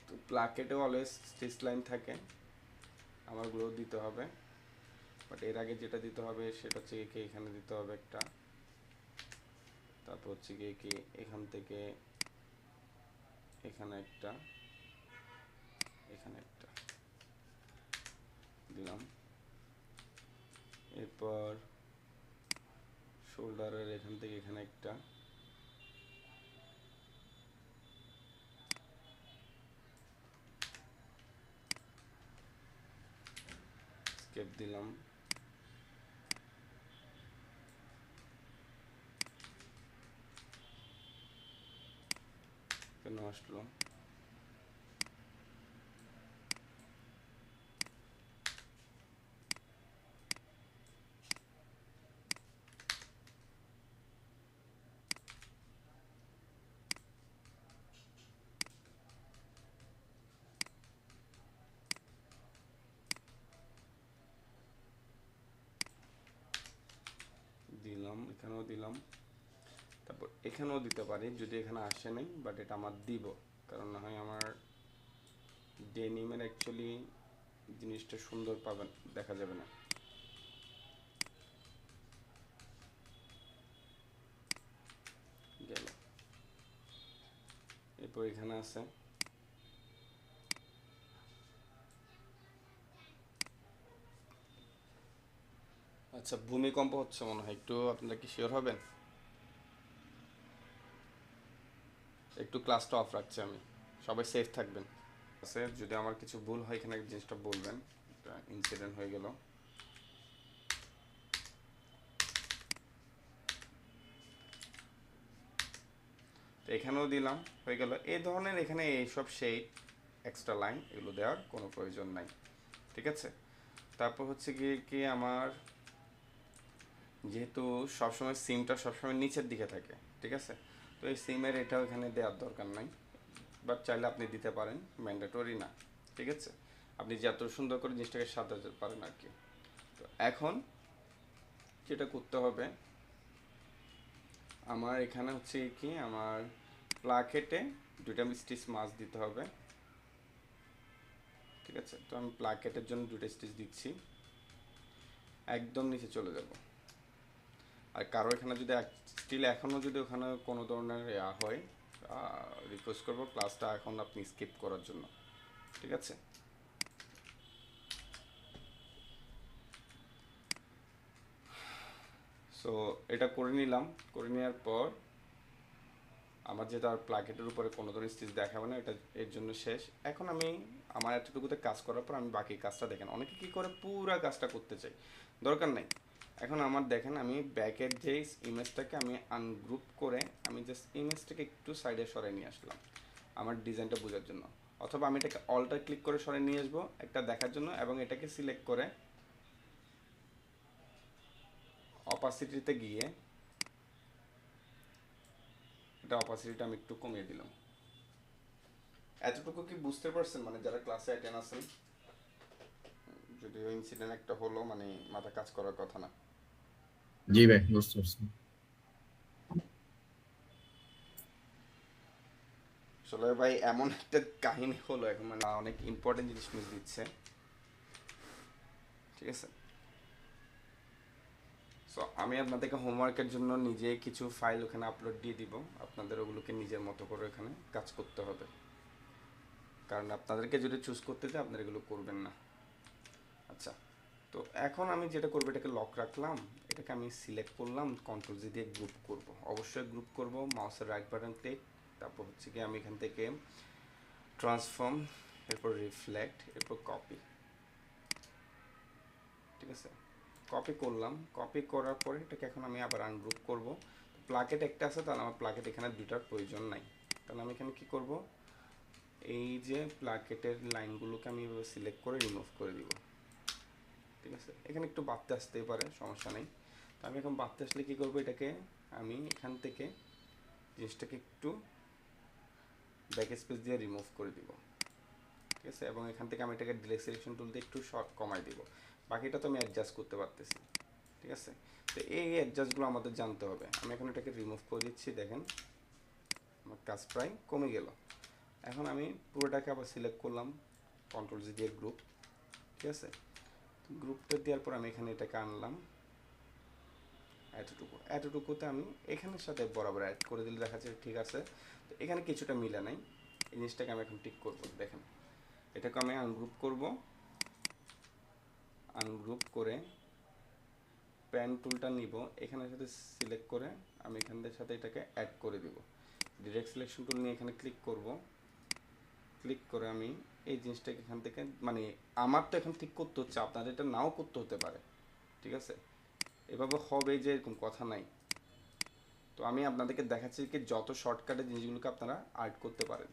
তো প্লাকেটেও অলওয়েজ স্টিচ লাইন থাকে, আমারগুলো দিতে হবে। বাট এর আগে যেটা দিতে হবে সেটা হচ্ছে কি এখানে দিতে হবে একটা, তারপর হচ্ছে গিয়ে কি এখান থেকে এখানে একটা, এখানে একটা দিলাম। এরপর শোল্ডারের এখান থেকে এখানে একটা, স্কেপ দিলাম, কেন আসলো? দিলাম, এখানেও দিলাম, তারপর এখানেও দিতে পারি যদি এখানে আসে নাই, বাট এটা আমার দিব, কারণ না হয় আমার ডেনিমের অ্যাকচুয়ালি জিনিসটা সুন্দর পাবেন, দেখা যাবে না। গেল, এরপর এখানে আছে, আচ্ছা ভূমিকম্প হচ্ছে মনে হয়, একটু আপনারা কি শিওর হবেন? একটু ক্লাসটা অফ রাখছি আমি, সবাই সেফ থাকবেন। আছে যদি আমার কিছু ভুল হয় এখানে জিনিসটা বলবেন, একটা ইনসিডেন্ট হয়ে গেল। তো এখানেও দিলাম, হয়ে গেল। এই ধরনের এখানে এইসব শেড এক্সট্রা লাইন এগুলো দেওয়ার কোনো প্রয়োজন নাই, ঠিক আছে। তারপর হচ্ছে গিয়ে কি আমার যেহেতু সবসময় সিমটা সবসময় নিচের দিকে থাকে, ঠিক আছে, তো এই সিমের এটাও এখানে দেওয়ার দরকার নাই, বাট চাইলে আপনি দিতে পারেন, ম্যান্ডেটরি না, ঠিক আছে। আপনি যত সুন্দর করে জিনিসটাকে সাজাতে পারেন আর কি। তো এখন যেটা করতে হবে, আমার এখানে হচ্ছে কি আমার প্লাকেটে দুইটা স্টিচ মাছ দিতে হবে, ঠিক আছে। তো আমি প্লাকেটের জন্য দুইটা স্টিচ দিচ্ছি, একদম নিচে চলে যাব। আর কারো এখানে যদি স্টিল এখনও যদি ওখানে কোনো ধরনের হয়, রিকোয়েস্ট করবো ক্লাসটা এখন আপনি স্কিপ করার জন্য, ঠিক আছে। সো এটা করে নিলাম, করে নেওয়ার পর আমার যেহেতু আর প্লাকেটের উপরে কোনো ধরনের স্টিচ দেখাবে না, এটা এর জন্য শেষ। এখন আমি আমার এতটুকুতে কাজ করার পর আমি বাকি কাজটা দেখেন, অনেকে কী করে পুরা কাজটা করতে চাই, দরকার নেই। এখন আমার দেখেন আমি ব্যাকের যে ইমেজটাকে আমি আনগ্রুপ করে আমি জাস্ট ইমেজটাকে একটু সাইডে সরাই নিয়ে আসলাম আমার ডিজাইনটা বোঝার জন্য, অথবা আমি এটাকে অল্টার ক্লিক করে সরে নিয়ে আসবো একটা দেখার জন্য, এবং এটাকে সিলেক্ট করে অপাসিটিতে গিয়ে এটা অপাসিটিটা আমি একটু কমিয়ে দিলাম। এতটুকু কি বুঝতে পারছেন? মানে যারা ক্লাসে অ্যাটেন্ড আছেন, যদিও ইনসিডেন্ট একটা হলো, মানে মাথা কাজ করার কথা না। জি ভাই, বুঝতে পারছি। আসলে ভাই এমন একটা কাহিনী হলো এখন, মানে অনেক ইম্পর্টেন্ট জিনিস মিস দিচ্ছে, ঠিক আছে। সো আমি আপনাদেরকে হোমওয়ার্কের জন্য নিজে কিছু ফাইল ওখানে আপলোড দিয়ে দিব, আপনাদের ওগুলোকে নিজের মতো করে এখানে কাজ করতে হবে, কারণ আপনাদেরকে যদি চুজ করতে চাই আপনারা এগুলো করবেন না। আচ্ছা, তো এখন আমি যেটা করবো এটাকে লক রাখলাম, এটাকে আমি সিলেক্ট করলাম, কন্ট্রোল জি দিয়ে গ্রুপ করব, অবশ্যই গ্রুপ করব, মাউসের রাইট বাটন ক্লিক, তারপর হচ্ছে কি আমি এখান থেকে ট্রান্সফর্ম, এরপর রিফ্লেক্ট, এরপর কপি, ঠিক আছে। কপি করলাম, কপি করার পরে এটাকে এখন আমি আবার আনগ্রুপ করব। প্লাকেট একটা আছে, তাহলে আমার প্লাকেট এখানে দুটার প্রয়োজন নাই, তাহলে আমি এখানে কি করব, এই যে প্লাকেটের লাইনগুলোকে আমি এভাবে সিলেক্ট করে রিমুভ করে দিব, ঠিক আছে। এখানে একটু বাড়তে আসতেই পারে, সমস্যা নেই। তো আমি এখন বাড়তে আসলে কী করবো, এটাকে আমি এখান থেকে জিনিসটাকে একটু ব্যাক স্পেস দিয়ে রিমুভ করে দিব, ঠিক আছে। এবং এখান থেকে আমি এটাকে ডিলেক্ট সিলেকশন টুল দিয়ে একটু শর্ট কমাই দিব, বাকিটা তো আমি অ্যাডজাস্ট করতে পারতেছি, ঠিক আছে। তো এই অ্যাডজাস্টগুলো আমাদের জানতে হবে। আমি এখন এটাকে রিমুভ করে দিচ্ছি, দেখেন আমার কাজ প্রায় কমে গেল। এখন আমি পুরোটাকে আবার সিলেক্ট করলাম, কন্ট্রোল জি দিয়ে গ্রুপ, ঠিক আছে। গ্রুপটা দেওয়ার পর আমি এখানে এটাকে আনলাম এতটুকুতে আমি এখানের সাথে বরাবর অ্যাড করে দিলে দেখা যাচ্ছে ঠিক আছে। তো এখানে কিছুটা মিলে নাই, এই জিনিসটাকে আমি এখন ঠিক করব। দেখেন এটাকে আমি আনগ্রুপ করব, আনগ্রুপ করে প্যান টুলটা নিব, এখানের সাথে সিলেক্ট করে আমি এখানদের সাথে এটাকে অ্যাড করে দিব। ডিরেক্ট সিলেকশন টুল নিয়ে এখানে ক্লিক করব, ক্লিক করে আমি এই জিনিসটাকে এখান থেকে মানে আমার তো এখন ঠিক করতে হচ্ছে, আপনাদের এটা নাও করতে হতে পারে, ঠিক আছে? এভাবে হবে যে এরকম কথা নাই। তো আমি আপনাদেরকে দেখাচ্ছি যে যত শর্টকাটে জিনিসগুলোকে আপনারা আর্ট করতে পারেন।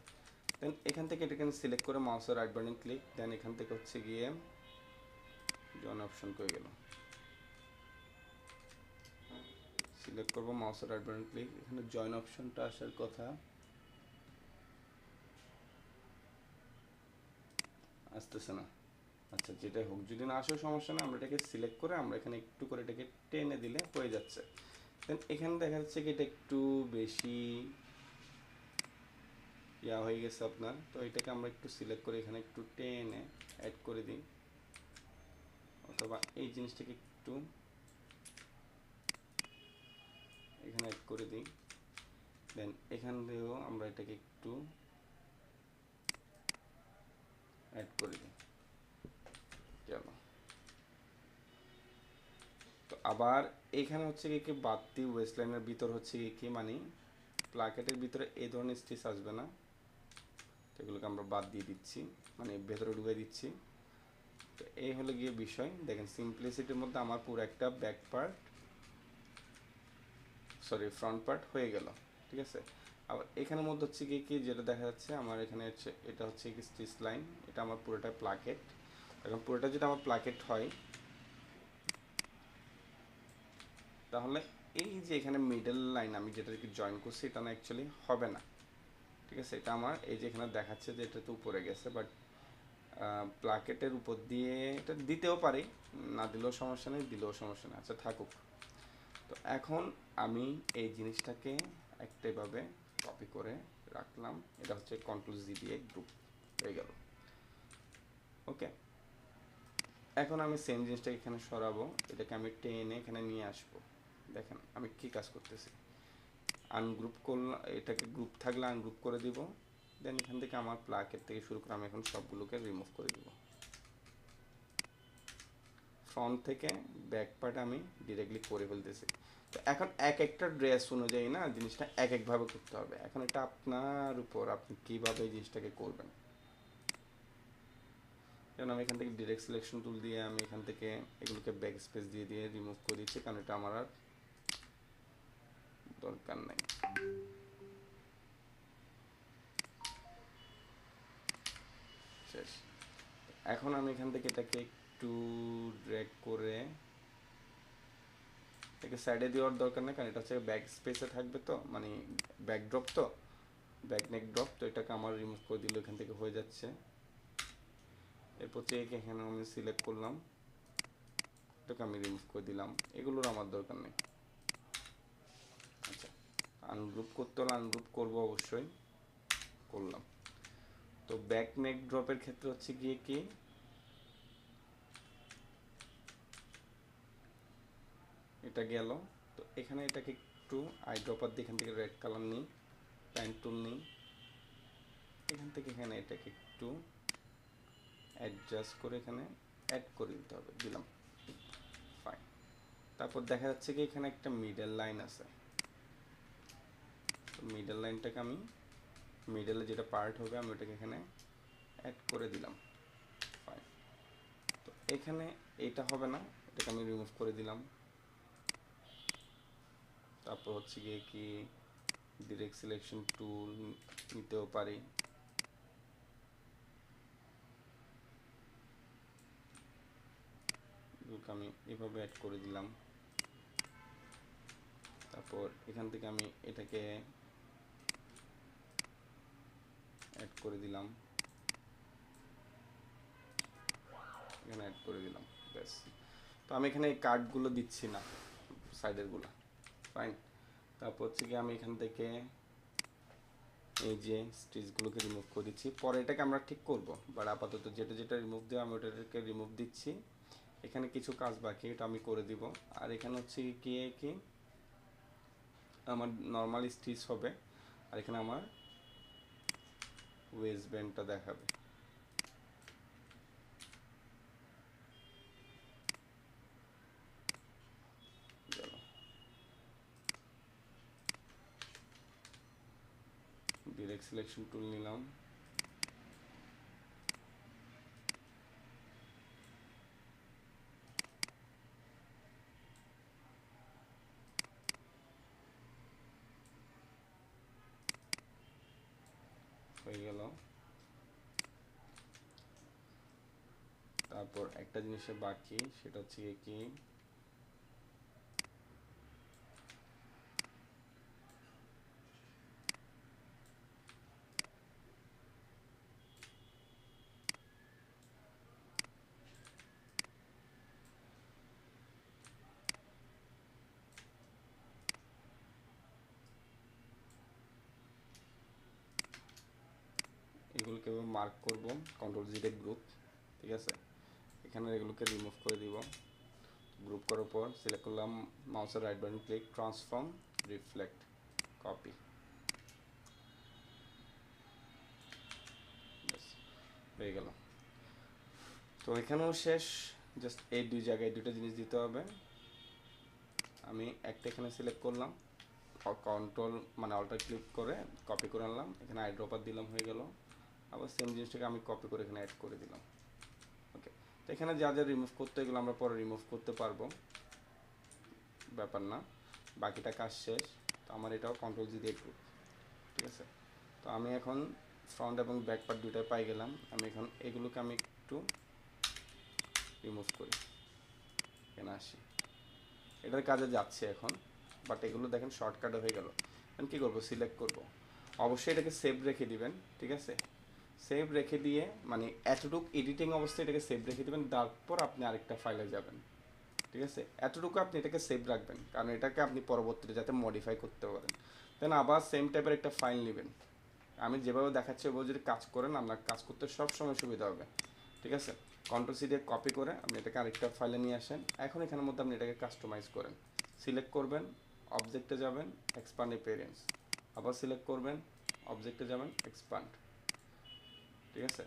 দেন এখান থেকে এটাকে সিলেক্ট করে মাউসের রাইট বাটন ক্লিক, দেন এখান থেকে হচ্ছে গিয়ে জয়েন অপশন করে গেল, সিলেক্ট করবো মাউসের রাইট বাটন ক্লিক, এখানে জয়েন অপশনটা আসার কথা, আসতেছে না। আচ্ছা যেটাই হোক, যদি না আসেও সমস্যা না, আমরা এটাকে সিলেক্ট করে আমরা এখানে একটু করে এটাকে টেনে দিলে হয়ে যাচ্ছে। দেন এখানে দেখা যাচ্ছে কি এটা একটু বেশি ইয়া হয়ে গেছে আপনার, তো এটাকে আমরা একটু সিলেক্ট করে এখানে একটু টেনে অ্যাড করে দিই, অথবা এই জিনিসটাকে একটু এখানে অ্যাড করে দিই। দেন এখান দিয়েও আমরা এটাকে একটু অ্যাড করে দিই, গেল। তো আবার এখানে হচ্ছে কি বাড়তি ওয়েস্টলাইনের ভিতর হচ্ছে কি মানে প্লাকেটের ভিতরে এই ধরনের স্টিচ আসবে না, এগুলোকে আমরা বাদ দিয়ে দিচ্ছি, মানে ভেতরে ঢুকে দিচ্ছি। তো এই হলো গিয়ে বিষয়। দেখেন সিম্পলিসিটির মধ্যে আমার পুরো একটা back part, sorry front part হয়ে গেল, ঠিক আছে? আবার এখানের মধ্যে হচ্ছে কি যেটা দেখা যাচ্ছে আমার এখানে হচ্ছে এটা হচ্ছে কি স্টিচ লাইন, এটা আমার পুরোটা প্লাকেট। এখন পুরোটা যদি আমার প্লাকেট হয়, তাহলে এই যে এখানে মিডল লাইন আমি যেটাকে জয়েন করছি এটা না অ্যাকচুয়ালি হবে না, ঠিক আছে? এটা আমার এই যে এখানে দেখাচ্ছে যে এটা তো উপরে গেছে, বাট প্লাকেটের উপর দিয়ে এটা দিতেও পারি, না দিলেও সমস্যা নেই, দিলেও সমস্যা নেই, আচ্ছা থাকুক। তো এখন আমি এই জিনিসটাকে একটা এভাবে কপি করে রাখলাম, এটা হচ্ছে কন্ট্রোল জি দিয়ে গ্রুপ হয়ে গেল, ওকে। এখন আমি সেম জিনিসটাকে এখানে সরাবো, এটাকে আমি টেনে এখানে নিয়ে আসবো। দেখেন আমি কি কাজ করতেছি, আনগ্রুপ করলাম, এটাকে গ্রুপ থাকলে আনগ্রুপ করে দিব। দেন এখান থেকে আমার প্লাকেট থেকে শুরু করে আমি এখন সবগুলোকে রিমুভ করে দিব। ফ্রন্ট থেকে ব্যাক পার্ট আমি ডিরেক্টলি করে ফেলতেছি। তো এখন এক একটা ড্রেস অনুযায়ী না জিনিসটা এক একভাবে করতে হবে, এখন এটা আপনার উপর, আপনি কীভাবে এই জিনিসটাকে করবেন। যেমন আমি এখান থেকে ডিরেক্ট সিলেকশন টুল দিয়ে আমি এখান থেকে এগুলোকে ব্যাক স্পেস দিয়ে দিয়ে রিমুভ করে দিচ্ছি, কারণ এটা আমার আর দরকার নাই। শেষ। এখন আমি এখান থেকে এটাকে একটু ড্র্যাগ করে এটাকে সাইডে দেওয়ার দরকার নেই, কারণ এটা হচ্ছে ব্যাক স্পেসে থাকবে, তো মানে ব্যাক ড্রপ, তো ব্যাক নেক ড্রপ, তো এটাকে আমার রিমুভ করে দিলে এখান থেকে হয়ে যাচ্ছে। এরপর থেকে এখানে আমি সিলেক্ট করলাম, এটাকে আমি রিমুভ করে দিলাম, এগুলোর আমার দরকার নেই। আচ্ছা আনগ্রুপ করতে হলে আনগ্রুপ করবো অবশ্যই, করলাম। তো ব্যাক নেক ড্রপের ক্ষেত্রে হচ্ছে গিয়ে কি এটা গেল। তো এখানে এটাকে একটু আই ড্রপার দিয়ে এখান থেকে রেড কালার নিই, প্যান্ট টুল নিই, এখান থেকে এখানে এটাকে একটু অ্যাডজাস্ট করে এখানে অ্যাড করে দিতে হবে, দিলাম, ফাইন। তারপর দেখা যাচ্ছে কি এখানে একটা মিডল লাইন আছে, তো মিডল লাইনটাকে আমি মিডলে যেটা পার্ট হবে আমি ওটাকে এখানে অ্যাড করে দিলাম, ফাইন। তো এখানে এটা হবে না, এটাকে আমি রিমুভ করে দিলাম। তারপর হচ্ছে গিয়ে কি ডিরেক্ট সিলেকশন টুল নিতেও পারি, আমি এভাবে অ্যাড করে দিলাম। তারপর এখান থেকে আমি এটাকে অ্যাড করে দিলাম, এখানে অ্যাড করে দিলাম, ব্যাস। তো আমি এখানে এই কার্ডগুলো দিচ্ছি না, সাইডেরগুলো, ফাইন। তারপর হচ্ছে কি আমি এখান থেকে এই যে স্টিচগুলোকে রিমুভ করে দিচ্ছি, পরে এটাকে আমরা ঠিক করব, বাট আপাতত যেটা যেটা রিমুভ দেবো আমি ওটাকে রিমুভ দিচ্ছি। এখানে কিছু কাজ বাকি, এটা আমি করে দিব। আর এখানে হচ্ছে কি আমার নর্মাল স্টিচ হবে, আর এখানে আমার ওয়েস্ট ব্যান্ডটা দেখাবে। ডিরেক্ট সিলেকশন টুল নিলাম, হয়ে গেল। তারপর একটা জিনিসের বাকি, সেটা হচ্ছে কি এগুলোকে মার্ক করব, কন্ট্রোল জি দিয়ে গ্রুপ, ঠিক আছে। এখানে এগুলোকে রিমুভ করে দিব। গ্রুপ করার পর সিলেক্ট করলাম, মাউসের right button click, transform, reflect, copy, হয়ে গেল। তো এখানেও শেষ, জাস্ট এই দুই জায়গায় দুটো জিনিস দিতে হবে। আমি একটা এখানে সিলেক্ট করলাম, কন্ট্রোল মানে অল্টার ক্লিক করে কপি করে আনলাম, এখানে আইড্রপার দিলাম, হয়ে গেল। আবার সেম জিনিসটাকে আমি কপি করে এখানে অ্যাড করে দিলাম। ওকে, তো এখানে যা যা রিমুভ করতে, এগুলো আমরা পরে রিমুভ করতে পারবো, ব্যাপার না। বাকিটা কাজ শেষ। তো আমার এটাও কন্ট্রোল জি দিয়ে গ্রুপ, ঠিক আছে। তো আমি এখন ফ্রন্ট এবং ব্যাক পার্ট দুইটাই পাই গেলাম। আমি এখন এগুলোকে আমি একটু রিমুভ করি, এখানে আসি, এটার কাজে যাচ্ছে এখন। বাট এগুলো দেখেন শর্টকাটে হয়ে গেল। এখন কী করবো, সিলেক্ট করব। অবশ্যই এটাকে সেভ রেখে দিবেন, ঠিক আছে। সেভ রেখে দিয়ে মানে এতটুকু এডিটিং অবস্থায় এটাকে সেভ রেখে দেবেন, তারপর আপনি আরেকটা ফাইলে যাবেন, ঠিক আছে। এতটুকু আপনি এটাকে সেভ রাখবেন, কারণ এটাকে আপনি পরবর্তীতে যাতে মডিফাই করতে পারেন। দেন আবার সেম টাইপের একটা ফাইল নেবেন। আমি যেভাবে দেখাচ্ছি ওভাবে যদি কাজ করেন, আপনার কাজ করতে সব সময় সুবিধা হবে, ঠিক আছে। কন্ট্রোল সি দিয়ে কপি করে আপনি এটাকে আরেকটা ফাইলে নিয়ে আসেন। এখন এখানের মধ্যে আপনি এটাকে কাস্টমাইজ করেন। সিলেক্ট করবেন, অবজেক্টে যাবেন, এক্সপান্ড অ্যাপিয়ারেন্স, আবার সিলেক্ট করবেন, অবজেক্টে যাবেন, এক্সপান্ড, ঠিক আছে।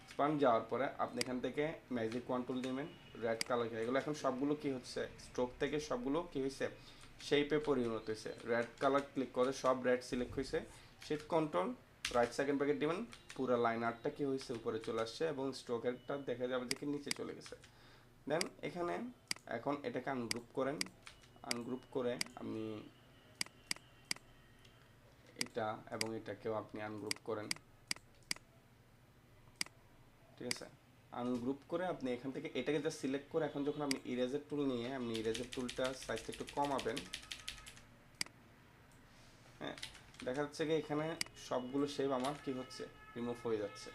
এক্সপান্ড যাওয়ার পরে আপনি এখান থেকে ম্যাজিক কন্ট্রোল নেবেন, রেড কালার, এগুলো এখন সবগুলো কি হচ্ছে, স্ট্রোক থেকে সবগুলো কি হয়েছে, শেপে পরিণত হয়েছে। রেড কালার ক্লিক করে সব রেড সিলেক্ট হয়েছে, shift control right second bracket দিবেন, পুরো লাইন আর্টটা কি হয়েছে, উপরে চলে আসছে এবং স্ট্রোকেরটা দেখা যাবে যে কি নিচে চলে গেছে। দেন এখানে এখন এটাকে আনগ্রুপ করেন, আনগ্রুপ করে আপনি এটা এবং এটাকেও আপনি আনগ্রুপ করেন, ঠিক আছে। আনগ্রুপ করে আপনি এখান থেকে এটাকে জাস্ট সিলেক্ট করে এখন যখন আপনি ইরেজার টুল নিয়ে আপনি ইরেজার টুলটা সাইজটা একটু কমাবেন, হ্যাঁ, দেখা যাচ্ছে কি এখানে সবগুলো শেপ আমার কি হচ্ছে, রিমুভ হয়ে যাচ্ছে,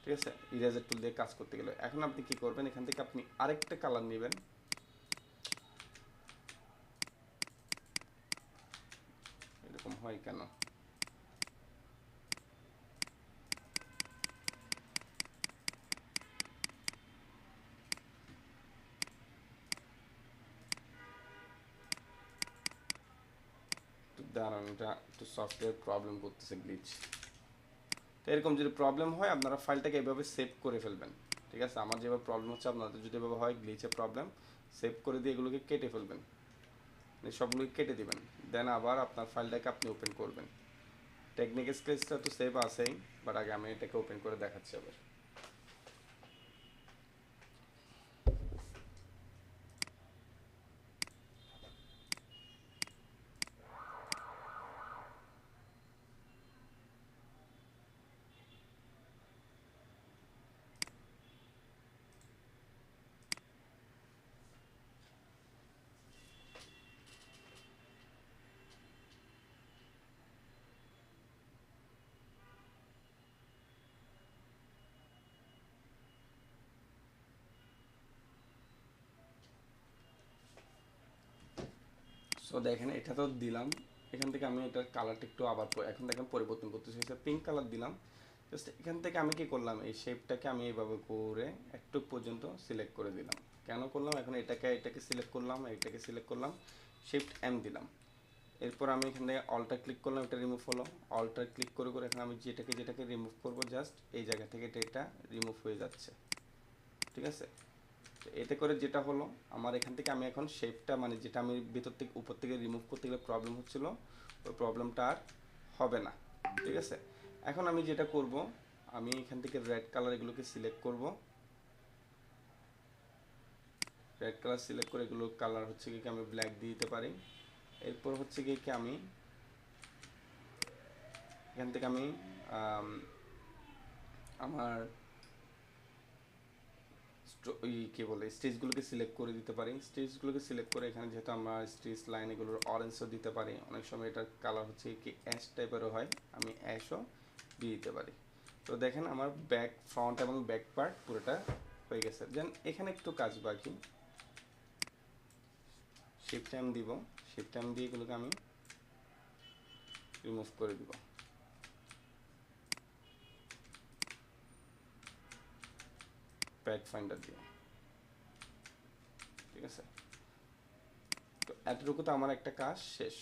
ঠিক আছে, ইরেজার টুল দিয়ে কাজ করতে গেলে। এখন আপনি কি করবেন, এখান থেকে আপনি আরেকটা কালার নেবেন, এরকম হয় কেন, দাঁড়ান, এটা একটু সফটওয়্যার প্রবলেম করতেছে, গ্লিচ। তো এরকম যদি প্রবলেম হয় আপনারা ফাইলটাকে এভাবে সেভ করে ফেলবেন, ঠিক আছে। আমার যেভাবে প্রবলেম হচ্ছে আপনাদের যদি এভাবে হয় গ্লিচের প্রবলেম, সেভ করে দিয়ে এগুলোকে কেটে ফেলবেন, সবগুলোকে কেটে দিবেন। দেন আবার আপনার ফাইলটাকে আপনি ওপেন করবেন। টেকনিক স্কেচটা তো সেভ আছেই, বাট আগে আমি এটাকে ওপেন করে দেখাচ্ছি আবার। সো দেখেন এটা তো দিলাম, এখান থেকে আমি এটার কালারটা একটু আবার এখন দেখেন পরিবর্তন করতেছি, পিঙ্ক কালার দিলাম। জাস্ট এখান থেকে আমি কি করলাম, এই শেপটাকে আমি এইভাবে করে একটু পর্যন্ত সিলেক্ট করে দিলাম। কেন করলাম, এখন এটাকে সিলেক্ট করলাম, এটাকে সিলেক্ট করলাম, শিফট এম দিলাম। এরপর আমি এখানে অল্টার ক্লিক করলাম, এটা রিমুভ হলো। অল্টার ক্লিক করে করে এখন আমি যেটাকে রিমুভ করব, জাস্ট এই জায়গা থেকে এটা রিমুভ হয়ে যাচ্ছে, ঠিক আছে। এতে করে যেটা হলো, আমার এখান থেকে আমি এখন শেপটা মানে যেটা আমি ভিতর থেকে উপর থেকে রিমুভ করতে গেলে প্রবলেম হচ্ছিল, ওই প্রবলেমটা আর হবে না, ঠিক আছে। এখন আমি যেটা করব, আমি এখান থেকে রেড কালার এগুলোকে সিলেক্ট করব, রেড কালার সিলেক্ট করে এগুলো কালার হচ্ছে কি আমি ব্ল্যাক দিয়ে দিতে পারি। এরপর হচ্ছে কি আমি এখান থেকে আমি আম, আমার কি বলে স্টিচগুলোকে সিলেক্ট করে দিতে পারি। স্টিচগুলোকে সিলেক্ট করে এখানে যেহেতু আমরা স্টিচ লাইন এগুলোর অরেঞ্জও দিতে পারি, অনেক সময় এটার কালার হচ্ছে কি অ্যাশ টাইপেরও হয়, আমি অ্যাশও দিয়ে দিতে পারি। তো দেখেন আমার ব্যাক ফ্রন্ট এবং ব্যাক পার্ট পুরোটা হয়ে গেছে। দেন এখানে একটু কাজ বাকি, শিফট টাইম দিব, শিফট টাইম দিয়ে এগুলোকে আমি রিমুভ করে দিব। প্যাথ ফাইন্ডার দিয়ে, ঠিক আছে। তো এতটুকু তো আমার একটা কাজ শেষ।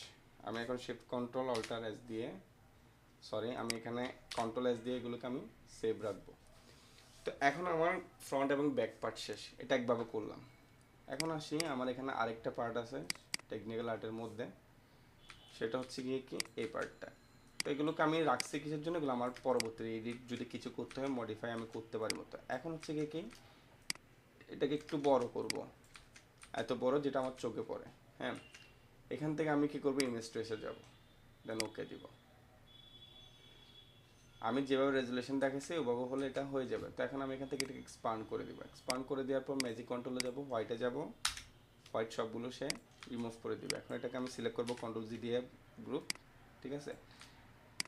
আমি এখন শিফট কন্ট্রোল অল্টার এস দিয়ে, সরি আমি এখানে কন্ট্রোল এস দিয়ে এগুলোকে আমি সেভ রাখবো। তো এখন আমার ফ্রন্ট এবং ব্যাক পার্ট শেষ, এটা একভাবে করলাম। এখন আসি আমার এখানে আরেকটা পার্ট আছে টেকনিক্যাল আর্টের মধ্যে, সেটা হচ্ছে গিয়ে কি এই পার্টটা। তো এগুলোকে আমি রাখছি কিসের জন্য, এগুলো আমার পরবর্তী এডিট যদি কিছু করতে হয় মডিফাই আমি করতে পারি মতো। এখন হচ্ছে গিয়ে কি এটাকে একটু বড় করব, এত বড় যেটা আমার চোখে পড়ে। হ্যাঁ, এখান থেকে আমি কি করব, ইমেজ ট্রেসে যাব, দেন ওকে দিব। আমি যেভাবে রেজুলেশন দেখাচ্ছি ওভাবে হলে এটা হয়ে যাবে। তো এখন আমি এখান থেকে এটাকে এক্সপান্ড করে দিব। এক্সপান্ড করে দেওয়ার পর ম্যাজিক কন্ট্রোলে যাব, হোয়াইটে যাব, হোয়াইট সবগুলো সে রিমুভ করে দিবে। এখন এটাকে আমি সিলেক্ট করব কন্ট্রোল জি দিয়ে গ্রুপ, ঠিক আছে।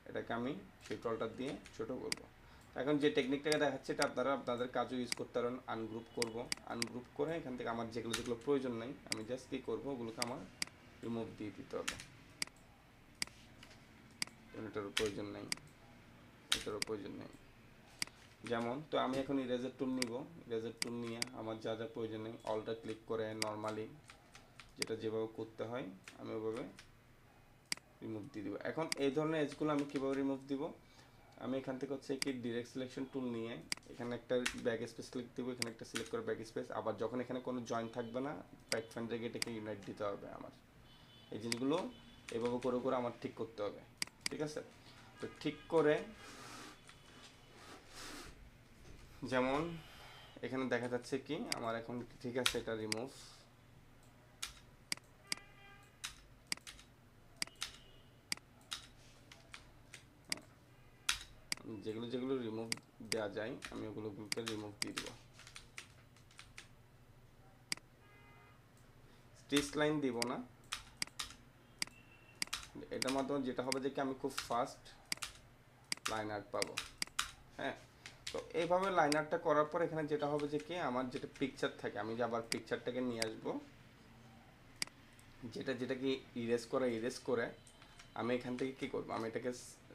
এটাকে আমি শিফট অল্টার দিয়ে ছোট করব। এখন যে টেকনিকটাকে দেখাচ্ছে এটা আপনারা আপনাদের কাজও ইউজ করতে পারেন। আনগ্রুপ করব, আনগ্রুপ করে এখান থেকে আমার যেগুলো যেগুলো প্রয়োজন নেই আমি জাস্ট কী করবো, ওগুলোকে আমার রিমুভ দিয়ে দিতে হবে। এটারও প্রয়োজন নেই, এটারও প্রয়োজন নেই। যেমন তো আমি এখন ইরেজার টুল নিব, ইরেজার টুল নিয়ে আমার যা যা প্রয়োজন নেই অলটা ক্লিক করে নর্মালি যেটা যেভাবে করতে হয় আমি ওভাবে রিমুভ দিয়ে দিব। এখন এই ধরনের এজগুলো আমি কীভাবে রিমুভ দিব, আমি এখান থেকে হচ্ছে কি ডিরেক্ট সিলেকশন টুল নিয়ে এখানে একটা ব্যাক স্পেস ক্লিক দিব, এখানে একটা সিলেক্ট করে ব্যাক স্পেস, আবার যখন এখানে কোনো জয়েন্ট থাকবে না প্যাক ফাইন্ড রেখে এটাকে ইউনাইট দিতে হবে। আমার এই জিনিসগুলো এভাবে করে করে আমার ঠিক করতে হবে, ঠিক আছে। তো ঠিক করে যেমন এখানে দেখা যাচ্ছে কি আমার এখন ঠিক আছে, এটা রিমুভ, যেগুলো যেগুলো রিমুভ দেওয়া যায় আমি ওগুলোকে রিমুভ দিয়ে দেবো। স্টিচ লাইন দিব না, এটার মাধ্যমে যেটা হবে যে কি আমি খুব ফাস্ট লাইন আর্ট পাবো। হ্যাঁ, তো এইভাবে লাইন আর্টটা করার পর এখানে যেটা হবে যে কি আমার যেটা পিকচার থাকে আমি যে আবার পিকচারটাকে নিয়ে আসবো, যেটা যেটাকে ইরেজ করে আমি এখান থেকে কি করব, আমি এটাকে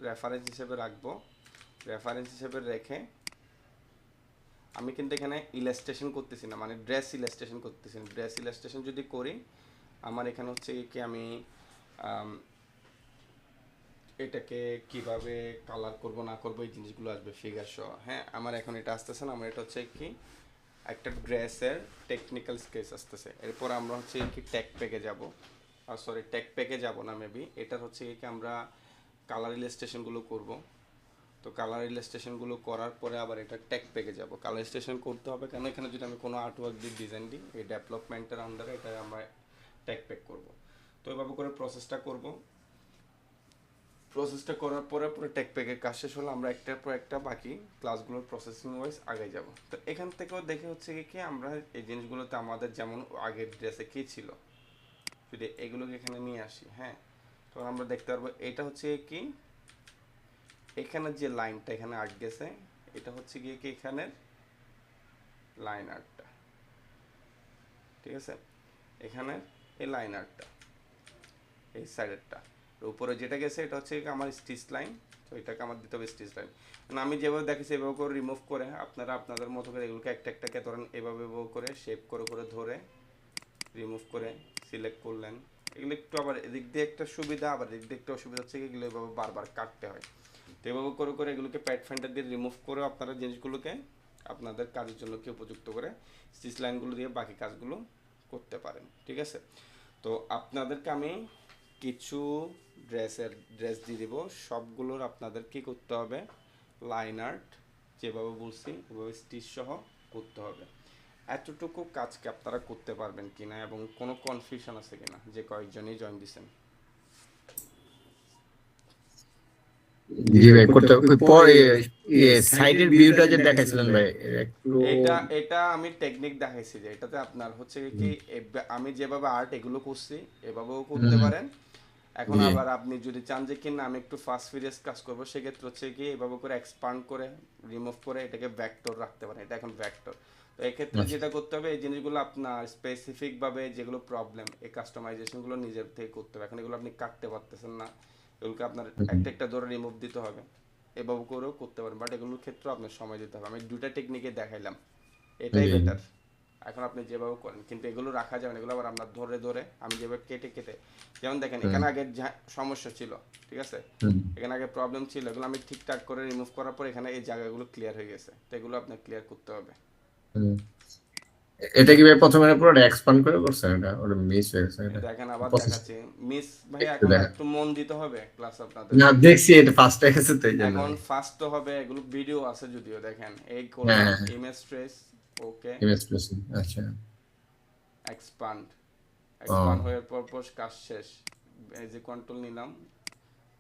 রেফারেন্স হিসেবে রাখবো। রেফারেন্স হিসেবে রেখে আমি কিন্তু এখানে ইলাস্ট্রেশন করতেছি না, মানে ড্রেস ইলাস্ট্রেশন করতেছি না। ড্রেস ইলাস্ট্রেশন যদি করি আমার এখানে হচ্ছে কি আমি এটাকে কিভাবে কালার করব না করব এই জিনিসগুলো আসবে ফিগার সহ। হ্যাঁ, আমার এখন এটা আসতেছে না, আমার এটা হচ্ছে কি একটা ড্রেসের টেকনিক্যাল স্কেচ আসতেছে। এরপর আমরা হচ্ছে কি ট্যাগ প্যাকে যাব, আর সরি ট্যাগ প্যাকে যাব না মেবি, এটার হচ্ছে কি আমরা কালার ইলাস্ট্রেশনগুলো করব। তো কালার ইলাস্ট্রেশনগুলো করার পরে আবার এটা ট্যাগ প্যাকে যাব। কালার ইলাস্ট্রেশন করতে হবে কেন, এখানে যদি আমি কোনো আর্টওয়ার্ক দিই ডিজাইন দিই এই ডেভেলপমেন্টের আন্ডারে এটা আমরা ট্যাগ প্যাক করব। তো এভাবে করে প্রসেসটা করব। প্রসেসটা করার পরে পুরো টেক প্যাকের কাজ শেষ হলে আমরা একটার পর একটা বাকি ক্লাসগুলোর প্রসেসিং ওয়াইজ আগে যাব। তো এখান থেকেও দেখে হচ্ছে কি আমরা এই জিনিসগুলোতে আমাদের যেমন আগের ড্রেসে কী ছিল যদি এগুলোকে এখানে নিয়ে আসি, হ্যাঁ, তখন আমরা দেখতে পারবো এটা হচ্ছে কি এখানে যে লাইনটা এখানে আর্ট গেছে এটা হচ্ছে গিয়ে কি এখানের লাইন আর্টটা, ঠিক আছে। এখানে এই লাইন আর্টটা এই সাইডেরটা উপরে যেটা গেছে এটা হচ্ছে আমার স্টিচ লাইন, তো এটাকে আমার দিতে হবে স্টিচ লাইন। আমি যেভাবে দেখেছি এভাবে করে রিমুভ করে আপনারা আপনাদের মতো করে এগুলোকে একটা একটাকে ধরেন এভাবে করে শেপ করে করে ধরে রিমুভ করে সিলেক্ট করলেন। এগুলো একটু আবার এদিক দিয়ে একটা সুবিধা আবার এদিক দিয়ে একটা অসুবিধা হচ্ছে এগুলো এভাবে বারবার কাটতে হয়। তো এভাবে করে করে এগুলোকে প্যাড ফাইন্ডার দিয়ে রিমুভ করে আপনারা জিনিসগুলোকে আপনাদের কাজের জন্য কি উপযুক্ত করে স্টিচ লাইনগুলো দিয়ে বাকি কাজগুলো করতে পারেন, ঠিক আছে। তো আপনাদেরকে আমি কিছু ড্রেস দিয়ে দিব, সবগুলোর আপনাদের কি করতে হবে লাইন আর্ট যেভাবে বলছি ওভাবে স্টিচ সহ করতে হবে। এতটুকু কাজকে আপনারা করতে পারবেন কিনা এবং কোনো কনফিউশন আছে কিনা যে কয়েকজনই জয়েন দিছেন? জি ভাই করতে পরে সাইডের ভিউটা যে দেখাইছিলেন ভাই একটু এটা এটা আমি টেকনিক দেখাইছি যে এটাতে আপনার হচ্ছে কি আমি যেভাবে আর্ট এগুলো করছি এভাবেও করতে হুম, পারেন। এখন জি আবার আপনি যদি চান যে কিনা আমি একটু ফাস্ট ফিরিয়াস কাজ করবো, সেক্ষেত্রে হচ্ছে কি এভাবে করে এক্সপান্ড করে রিমুভ করে এটাকে ভেক্টর রাখতে পারেন। এটা এখন ভেক্টর। তো এক্ষেত্রে আচ্ছা যেটা করতে হবে, এই জিনিসগুলো আপনার স্পেসিফিক ভাবে যেগুলো প্রবলেম, এই কাস্টমাইজেশনগুলো নিজের থেকে করতে হবে। এখন এগুলো আপনি কাটতে পারতেছেন না, এগুলোকে আপনার হুম, একটা একটা ধরে রিমুভ দিতে হবে। এভাবে করেও করতে পারেন, বাট এগুলোর ক্ষেত্রেও আপনার সময় দিতে হবে। আমি দুটা টেকনিকে দেখাইলাম, এটাই জি বেটার। এখন আপনি যেভাবে করেন, কিন্তু এগুলো রাখা যাবে না, এগুলো আবার আপনার ধরে ধরে আমি যেভাবে কেটে কেটে, যেমন দেখেন হুম, এখানে আগে সমস্যা ছিল, ঠিক আছে, হুম, এখানে আগে প্রবলেম ছিল, এগুলো আমি ঠিকঠাক করে রিমুভ করার পর এখানে এই জায়গাগুলো ক্লিয়ার হয়ে গেছে। তো এগুলো আপনার ক্লিয়ার করতে হবে। হুম। এটা কি ভাই প্রথমে পুরো এক্সপান্ড করে করছেন? এটা ওটা মিস হয়ে গেছে এই এটা দেখেন আবার প্রসেস দেখাচ্ছি। মিস ভাইয়া, একটু এখন দেখা একটু মন দিতে হবে ক্লাস আপনাদের। না দেখছি এটা ফার্স্ট হয়ে গেছে তো এই জন্য এখন ভাই। ফার্স্ট তো হবে, এগুলো ভিডিও আছে যদিও, দেখেন এই হ্যাঁ করলাম হ্যাঁ হ্যাঁ ইমেজ ট্রেস, ওকে, ইমেজ প্রেসিং আচ্ছা এক্সপান্ড, এক্সপান্ড ও হওয়ার পর পর কাজ শেষ। এই যে কন্ট্রোল নিলাম,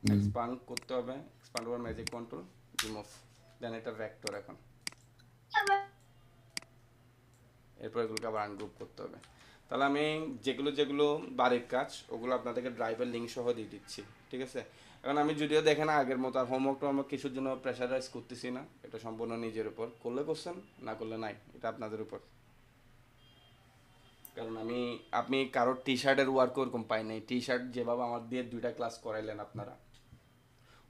হুম, এক্সপান্ড করতে হবে, expand over magic control, remove, then এটা ভেক্টর। এখন এরপর এগুলোকে আবার আনগ্রুপ করতে হবে। তাহলে আমি যেগুলো যেগুলো বাড়ির কাজ ওগুলো আপনাদেরকে ড্রাইভের লিঙ্ক সহ দিয়ে দিচ্ছি, ঠিক আছে। এখন আমি যদিও দেখে না আগের মতো আর হোমওয়ার্ক টোমওয়ার্ক কিছুর জন্য প্রেশারাইজ করতেছি না, এটা সম্পূর্ণ নিজের উপর, করলে করছেন, না করলে নাই, এটা আপনাদের উপর। কারণ আপনি কারোর টি শার্টের ওয়ার্ক ওরকম পাই নাই। টি শার্ট যেভাবে আমার দিয়ে দুইটা ক্লাস করাইলেন আপনারা,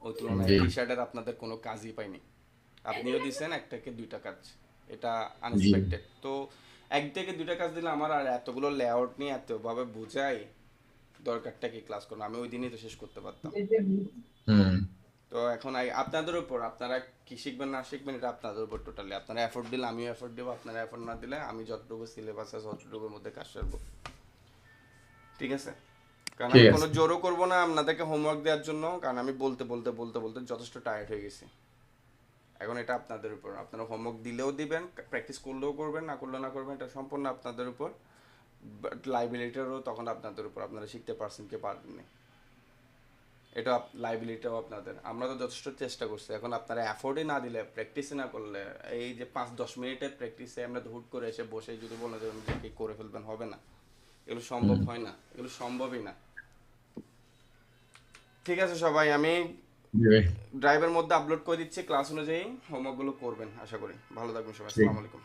ওই তুলনায় জি টি শার্টের আপনাদের কোনো কাজই পাইনি। আপনিও দিছেন একটাকে দুইটা কাজ, এটা জি আনএক্সপেক্টেড। তো এক থেকে দুইটা কাজ দিলে আমার আর এতগুলো লেআউট নিয়ে এতভাবে বুঝাই দরকারটা কি ক্লাস করবো, আমি ওই দিনই তো শেষ করতে পারতাম। হুম তো এখন আপনাদের উপর, আপনারা কি শিখবেন না শিখবেন এটা আপনাদের উপর টোটালি। আপনারা এফোর্ট দিলে আমিও এফোর্ট দেবো, আপনারা এফোর্ট না দিলে আমি যতটুকু সিলেবাস আছে ততটুকুর মধ্যে কাজ সারবো, ঠিক আছে। কারণ ঠিক আমি কোনো আছে জোরও করবো না আপনাদেরকে হোমওয়ার্ক দেওয়ার জন্য, কারণ আমি বলতে বলতে বলতে বলতে যথেষ্ট টায়ার্ড হয়ে গেছি। এখন এটা আপনাদের উপর, আপনারা হোমওয়ার্ক দিলেও দিবেন, প্র্যাকটিস করলেও করবেন, না করলে না করবেন, এটা সম্পূর্ণ আপনাদের উপর। বাট লাইবিলিটিরও তখন আপনাদের উপর, আপনারা শিখতে পারছেন কি পারেননি, এটা লাইবিলিটিও আপনাদের। আমরা তো যথেষ্ট চেষ্টা করছি, এখন আপনারা এফোর্টই না দিলে, প্র্যাকটিসই না করলে, এই যে 5-10 মিনিটের প্র্যাকটিসে আমরা হুট করে এসে বসে যদি বলে দেবেন যে কি করে ফেলবেন, হবে না, এগুলো সম্ভব হুম হয় না, এগুলো সম্ভবই না। ঠিক আছে সবাই, আমি জি ভাই ড্রাইভের মধ্যে আপলোড করে দিচ্ছি, ক্লাস অনুযায়ী হোমওয়ার্কগুলো করবেন, আশা করি। ভালো থাকবেন সবাই, ঠিক আসসালামু আলাইকুম।